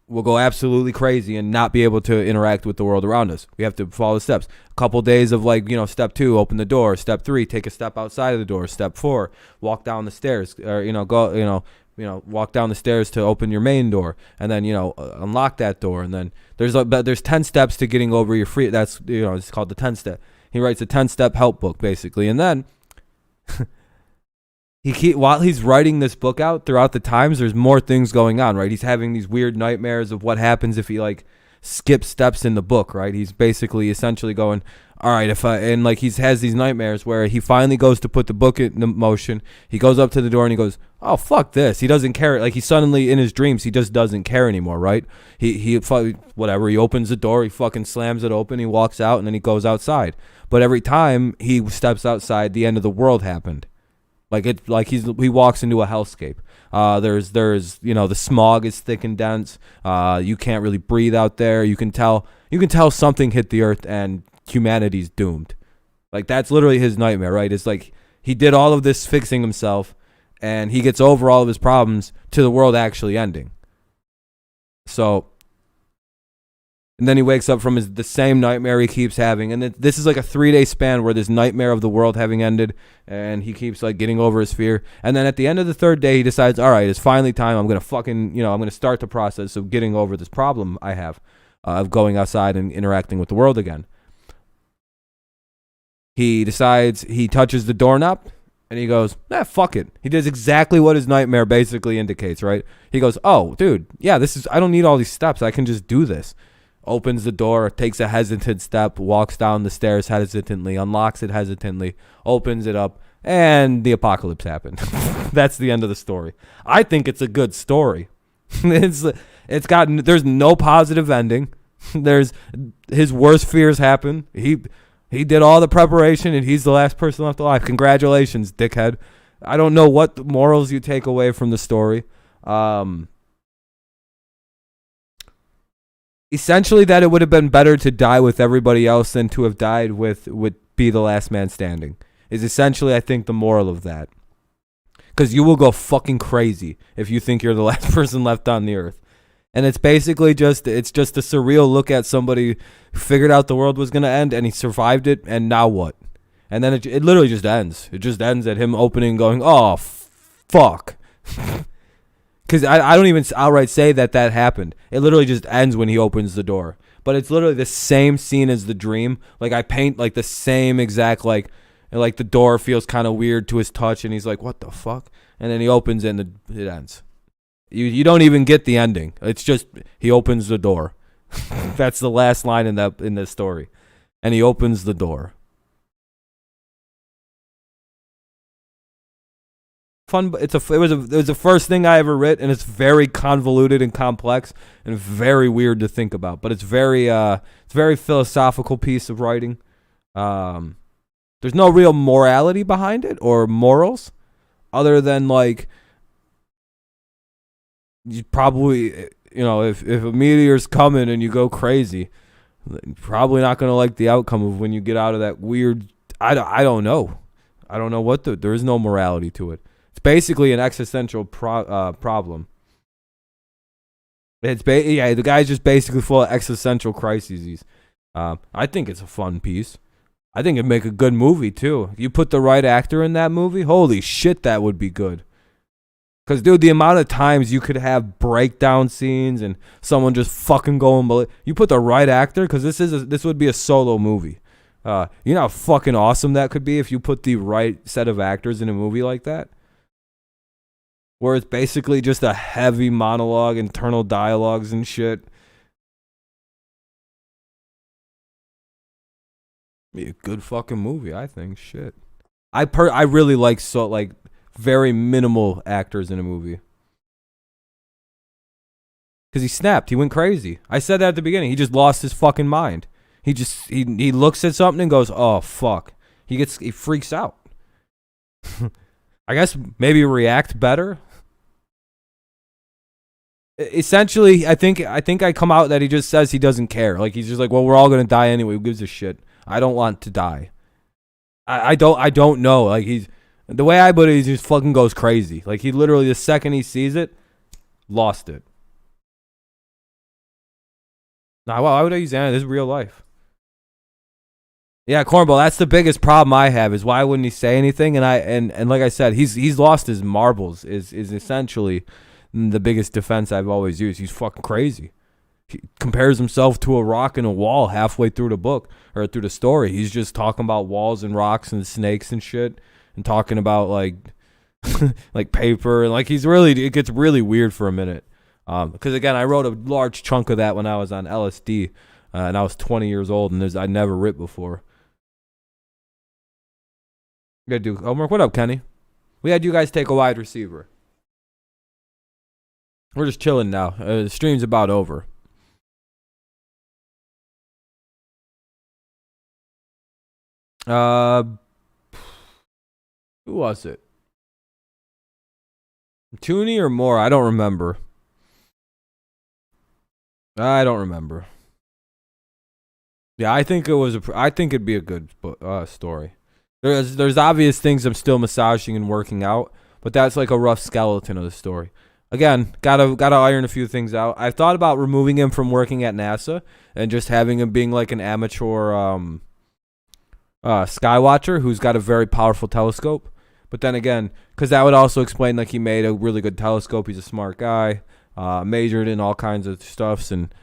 Speaker 1: we'll go absolutely crazy and not be able to interact with the world around us. We have to follow the steps. A couple days of step 2, open the door. Step 3, take a step outside of the door. Step 4, walk down the stairs, or walk down the stairs to open your main door, and then unlock that door. And then there's 10 steps to getting over your free. That's it's called the 10 step. He writes a 10-step help book basically, and then while he's writing this book out throughout the times, there's more things going on, right? He's having these weird nightmares of what happens if he skips steps in the book, right? He's basically essentially going, all right, he has these nightmares where he finally goes to put the book in motion. He goes up to the door and he goes, oh, fuck this. He doesn't care. He suddenly in his dreams, he just doesn't care anymore, right? He opens the door, he fucking slams it open, he walks out, and then he goes outside. But every time he steps outside, the end of the world happened. He walks into a hellscape. There's the smog is thick and dense. You can't really breathe out there. You can tell something hit the earth and humanity's doomed. That's literally his nightmare, right? It's he did all of this fixing himself, and he gets over all of his problems to the world actually ending. And then he wakes up from the same nightmare he keeps having. And this is a 3-day span where this nightmare of the world having ended, and he keeps getting over his fear. And then at the end of the 3rd day, he decides, all right, it's finally time. I'm going to I'm going to start the process of getting over this problem I have of going outside and interacting with the world again. He decides, he touches the doorknob, and he goes, fuck it. He does exactly what his nightmare basically indicates, right? He goes, oh, dude, yeah, I don't need all these steps. I can just do this. Opens the door, takes a hesitant step, walks down the stairs hesitantly, unlocks it hesitantly, opens it up, and the apocalypse happened. That's the end of the story. I think it's a good story. There's no positive ending. There's his worst fears happen. He did all the preparation, and he's the last person left alive. Congratulations, dickhead. I don't know what morals you take away from the story. Essentially, that it would have been better to die with everybody else than to have died would be the last man standing, is essentially, I think, the moral of that. Because you will go fucking crazy if you think you're the last person left on the earth. And it's basically just a surreal look at somebody who figured out the world was going to end, and he survived it, and now what? And then it literally just ends. It just ends at him opening and going, oh, fuck. Because I don't even outright say that happened. It literally just ends when he opens the door. But it's literally the same scene as the dream. I paint the same exact the door feels kind of weird to his touch, and he's like, what the fuck? And then he opens it and it ends. You don't even get the ending. It's just he opens the door. That's the last line in this story. And he opens the door. Fun, it was the first thing I ever writ, and it's very convoluted and complex and very weird to think about. But it's very philosophical piece of writing. There's no real morality behind it or morals, other than you probably if a meteor's coming and you go crazy, you're probably not gonna like the outcome of when you get out of that weird. I don't know. I don't know there is no morality to it. It's basically an existential problem. The guy's just basically full of existential crises. I think it's a fun piece. I think it'd make a good movie too. If you put the right actor in that movie, holy shit, that would be good. Because, dude, the amount of times you could have breakdown scenes and someone just fucking going, you put the right actor, because this would be a solo movie. You know how fucking awesome that could be if you put the right set of actors in a movie like that? Where it's basically just a heavy monologue, internal dialogues and shit. Be a good fucking movie, I think. Shit. I really like very minimal actors in a movie. Because he snapped. He went crazy. I said that at the beginning. He just lost his fucking mind. He looks at something and goes, oh fuck. He freaks out. I guess maybe react better. Essentially, I think I come out that he just says he doesn't care. Like he's just like, well, we're all gonna die anyway. Who gives a shit? I don't want to die. I don't know. Like the way I put it, he just fucking goes crazy. Like he literally, the second he sees it, lost it. Nah, why would I use that? This is real life. Yeah, Cornball, that's the biggest problem I have is why wouldn't he say anything? And like I said, he's lost his marbles is essentially the biggest defense I've always used. He's fucking crazy. He compares himself to a rock and a wall halfway through the book or through the story. He's just talking about walls and rocks and snakes and shit and talking about like like paper and like it gets really weird for a minute. Because again, I wrote a large chunk of that when I was on LSD and I was 20 years old and I never writ before. You gotta do homework. What up, Kenny? We had you guys take a wide receiver. We're just chilling now. The stream's about over. Who was it? Tooney or Moore? I don't remember. I don't remember. Yeah, I think it'd be a good story. There's obvious things I'm still massaging and working out, but that's like a rough skeleton of the story. Again, gotta iron a few things out. I've thought about removing him from working at NASA and just having him being like an amateur skywatcher who's got a very powerful telescope. But then again, because that would also explain like he made a really good telescope. He's a smart guy, majored in all kinds of stuffs and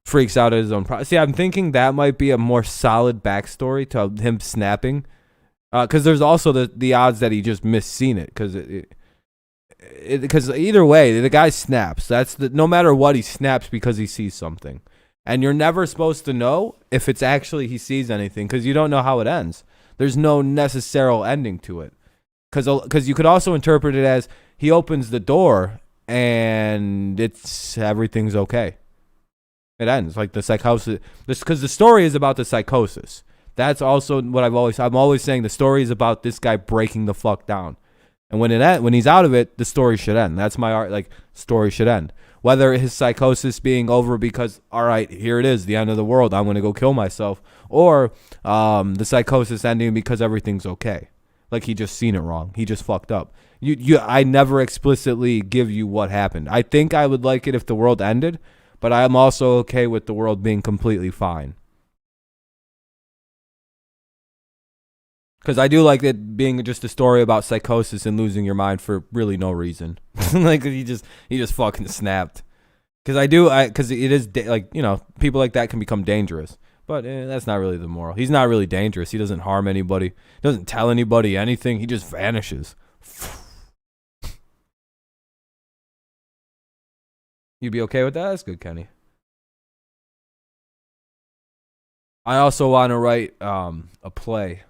Speaker 1: freaks out at his own. See, I'm thinking that might be a more solid backstory to him snapping. Because there's also the odds that he just misseen it. Because either way, the guy snaps. No matter what, he snaps because he sees something. And you're never supposed to know if it's actually he sees anything because you don't know how it ends. There's no necessary ending to it. Because you could also interpret it as he opens the door and everything's okay. It ends like the psychosis. Because the story is about the psychosis. That's also what I'm always saying. The story is about this guy breaking the fuck down. And when he's out of it, the story should end. That's my art. Like, story should end. Whether his psychosis being over because, all right, here it is, the end of the world, I'm going to go kill myself. Or the psychosis ending because everything's okay. Like, he just seen it wrong. He just fucked up. I never explicitly give you what happened. I think I would like it if the world ended, but I'm also okay with the world being completely fine. Because I do like it being just a story about psychosis and losing your mind for really no reason. Like he just fucking snapped. Because it is like, you know, people like that can become dangerous. But that's not really the moral. He's not really dangerous. He doesn't harm anybody. He doesn't tell anybody anything. He just vanishes. You'd be okay with that? That's good, Kenny. I also want to write a play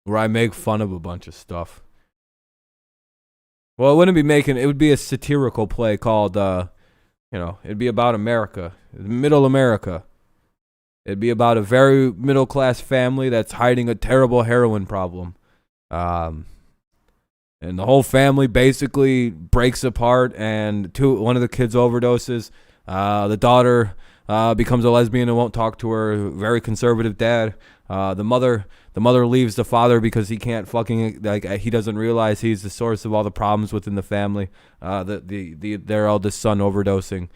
Speaker 1: where I make fun of a bunch of stuff. Well, it would be a satirical play called, it'd be about America, middle America. It'd be about a very middle-class family that's hiding a terrible heroin problem. And the whole family basically breaks apart, and one of the kids overdoses. The daughter becomes a lesbian and won't talk to her. Very conservative dad. The mother leaves the father because he can't he doesn't realize he's the source of all the problems within the family. Their eldest son overdosing,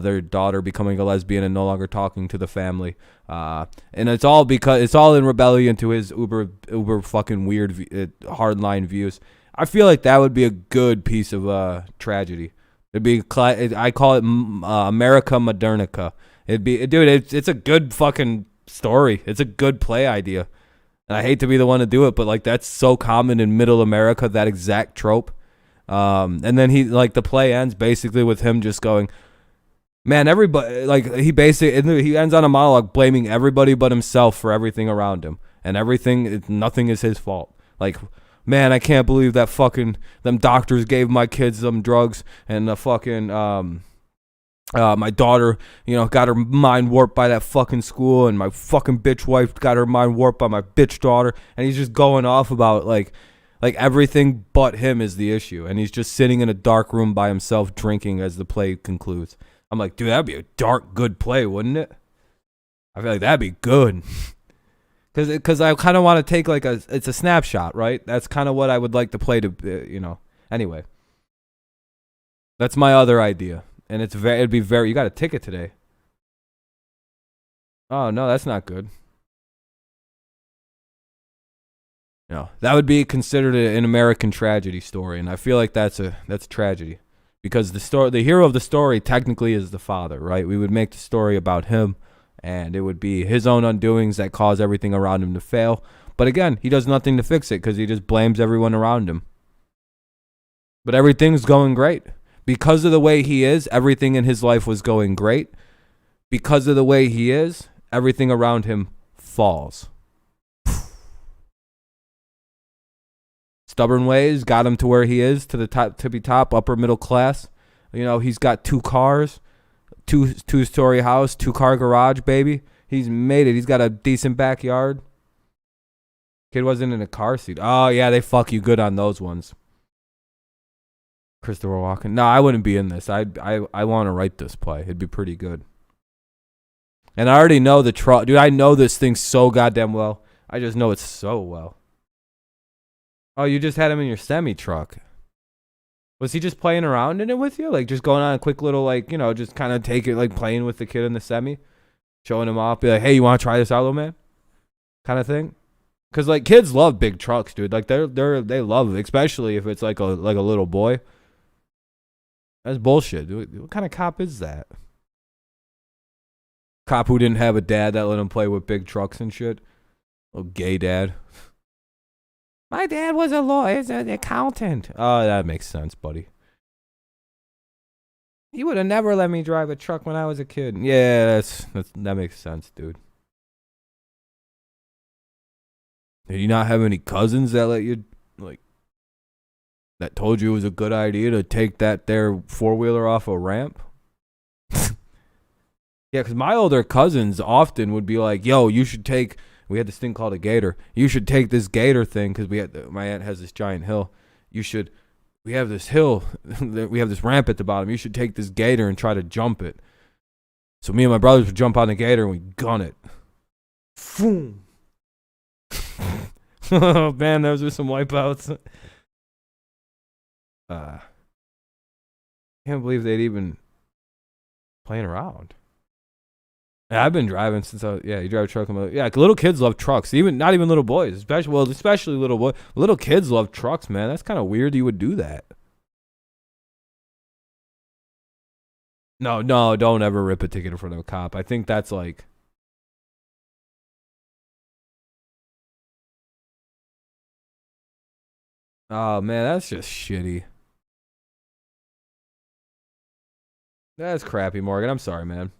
Speaker 1: their daughter becoming a lesbian and no longer talking to the family. And it's all in rebellion to his uber fucking weird hardline views. I feel like that would be a good piece of tragedy. It'd be I call it America Modernica. It's a good fucking story. It's a good play idea. And I hate to be the one to do it, but like that's so common in middle America, that exact trope. And then the play ends basically with him just going, man, everybody, like he ends on a monologue blaming everybody but himself for everything around him. And nothing is his fault. Like, man, I can't believe that fucking them doctors gave my kids some drugs and the fucking My daughter, got her mind warped by that fucking school, and my fucking bitch wife got her mind warped by my bitch daughter. And he's just going off about like everything but him is the issue. And he's just sitting in a dark room by himself drinking as the play concludes. I'm like, dude, that'd be a dark, good play, wouldn't it? I feel like that'd be good. Because I kind of want to take it's a snapshot, right? That's kind of what I would like to play to, Anyway, that's my other idea. And it'd be very, you got a ticket today. Oh, no, that's not good. No, that would be considered an American tragedy story. And I feel like that's a tragedy. Because the hero of the story technically is the father, right? We would make the story about him, and it would be his own undoings that cause everything around him to fail. But again, he does nothing to fix it because he just blames everyone around him. But everything's going great. Because of the way he is, everything in his life was going great. Because of the way he is, everything around him falls. Stubborn ways got him to where he is, to the top, upper middle class. He's got 2 cars, two-story house, 2-car garage, baby. He's made it. He's got a decent backyard. Kid wasn't in a car seat. Oh, yeah, they fuck you good on those ones. Christopher Walken. No, I wouldn't be in this. I want to write this play. It'd be pretty good. And I already know the truck. Dude, I know this thing so goddamn well. I just know it so well. Oh, you just had him in your semi-truck. Was he just playing around in it with you? Like, just going on a quick little, just kind of take it, playing with the kid in the semi? Showing him off? Be like, hey, you want to try this out, little man? Kind of thing? Because, kids love big trucks, dude. They love it, especially if it's, like a little boy. That's bullshit, dude. What kind of cop is that? Cop who didn't have a dad that let him play with big trucks and shit? Little gay dad. My dad was a lawyer, an accountant. Oh, that makes sense, buddy. He would have never let me drive a truck when I was a kid. Yeah, that makes sense, dude. Did you not have any cousins that let you, that told you it was a good idea to take that there 4-wheeler off a ramp? Yeah, because my older cousins often would be like, yo, you should take... We had this thing called a gator. You should take this gator thing because my aunt has this giant hill. We have this hill. We have this ramp at the bottom. You should take this gator and try to jump it. So me and my brothers would jump on the gator and we'd gun it. Boom. Oh, man, those are some wipeouts. Can't believe they'd even playing around. Yeah, I've been driving since you drive a truck. Little kids love trucks. Not even little boys, especially little boys. Little kids love trucks, man. That's kind of weird you would do that. No, don't ever rip a ticket in front of a cop. I think that's like... Oh, man, that's just shitty. That's crappy, Morgan. I'm sorry, man.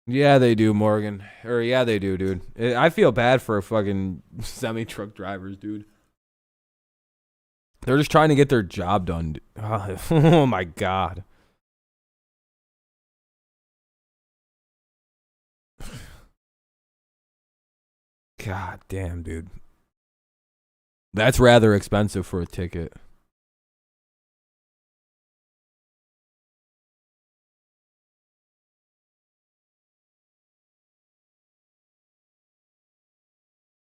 Speaker 1: Yeah, they do, Morgan. Or, yeah, they do, dude. I feel bad for fucking semi-truck drivers, dude. They're just trying to get their job done. Oh, my God. God damn, dude. That's rather expensive for a ticket.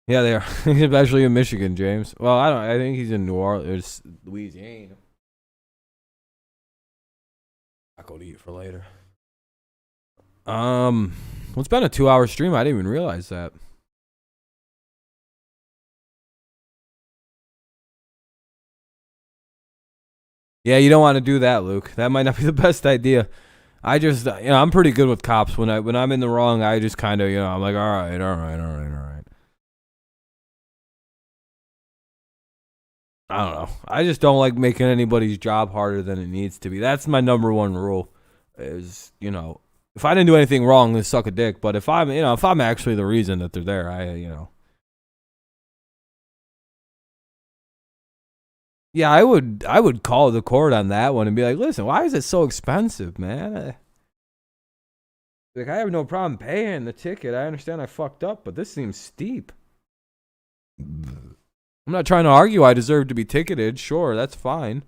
Speaker 1: Yeah, they are. Especially in Michigan, James. Well, I think he's in New Orleans, Louisiana. I'll go to eat for later. Well, it's been a 2-hour stream. I didn't even realize that. Yeah, you don't want to do that, Luke. That might not be the best idea. I just, I'm pretty good with cops. When I'm in the wrong, I just kind of, I'm like, all right. I don't know. I just don't like making anybody's job harder than it needs to be. That's my number one rule. Is if I didn't do anything wrong, then suck a dick. But if I'm actually the reason that they're there, Yeah, I would call the court on that one and be like, listen, why is it so expensive, man? Like, I have no problem paying the ticket. I understand I fucked up, but this seems steep. I'm not trying to argue I deserve to be ticketed. Sure, that's fine.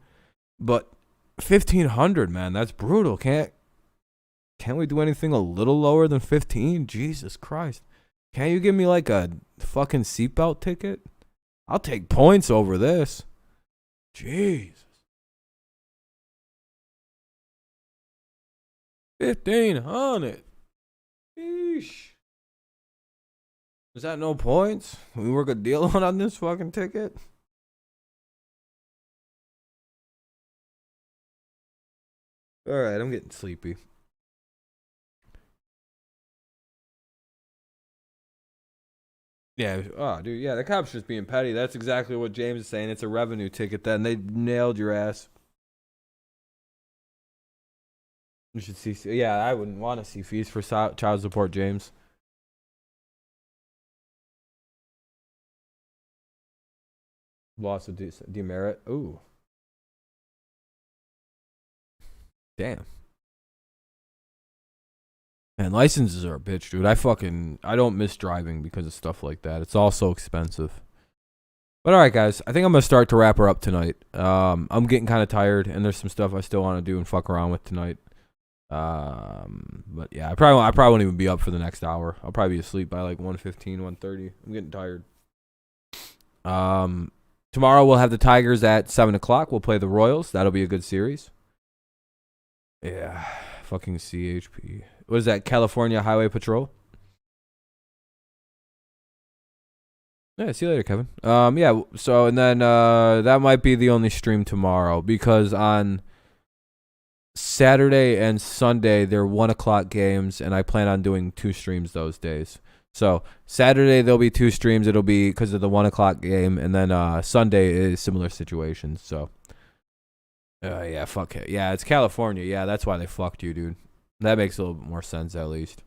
Speaker 1: But $1,500, man, that's brutal. Can't we do anything a little lower than 15? Jesus Christ. Can't you give me like a fucking seatbelt ticket? I'll take points over this. Jesus. 1,500. Sheesh. Is that no points? We work a deal on this fucking ticket? Alright, I'm getting sleepy. Yeah, oh, dude, yeah, the cops just being petty. That's exactly what James is saying. It's a revenue ticket then. They nailed your ass. You should see. Yeah, I wouldn't want to see fees for child support, James. Loss of demerit. Ooh. Damn. And licenses are a bitch, dude. I don't miss driving because of stuff like that. It's all so expensive. But all right, guys, I think I'm gonna start to wrap her up tonight. I'm getting kind of tired, and there's some stuff I still want to do and fuck around with tonight. But yeah, I probably won't even be up for the next hour. I'll probably be asleep by like 1:15, 1:30. I'm getting tired. Tomorrow we'll have the Tigers at 7:00. We'll play the Royals. That'll be a good series. Yeah, fucking CHP. What is that? California Highway Patrol. Yeah, see you later, Kevin. Yeah. So and then that might be the only stream tomorrow because on Saturday and Sunday they're 1:00 games, and I plan on doing 2 streams those days. So Saturday there'll be 2 streams. It'll be because of the 1:00 game, and then Sunday is similar situations. So yeah, fuck it. Yeah, it's California. Yeah, that's why they fucked you, dude. That makes a little bit more sense at least.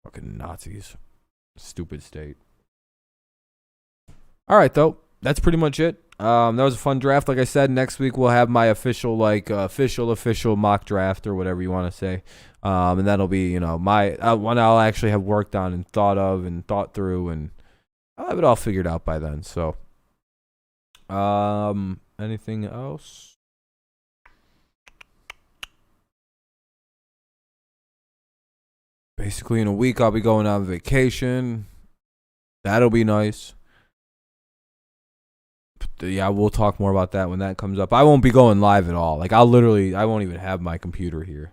Speaker 1: Fucking Nazis. Stupid state. All right, though. That's pretty much it. That was a fun draft. Like I said, next week we'll have my official mock draft or whatever you want to say. And that'll be, my one I'll actually have worked on and thought of and thought through, and I'll have it all figured out by then. So, anything else? Basically, in a week I'll be going on vacation. That'll be nice. Yeah, we'll talk more about that when that comes up. I won't be going live at all. Like, I won't even have my computer here.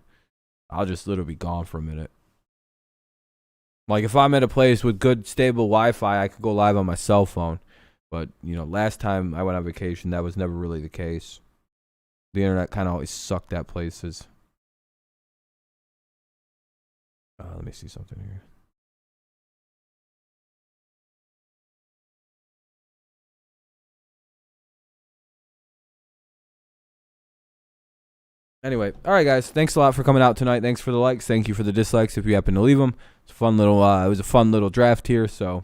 Speaker 1: I'll just literally be gone for a minute. Like, if I'm at a place with good, stable Wi-Fi, I could go live on my cell phone. But, last time I went on vacation, that was never really the case. The internet kind of always sucked at places. Let me see something here. Anyway, all right, guys. Thanks a lot for coming out tonight. Thanks for the likes. Thank you for the dislikes if you happen to leave them. It's a fun little. It was a fun little draft here. So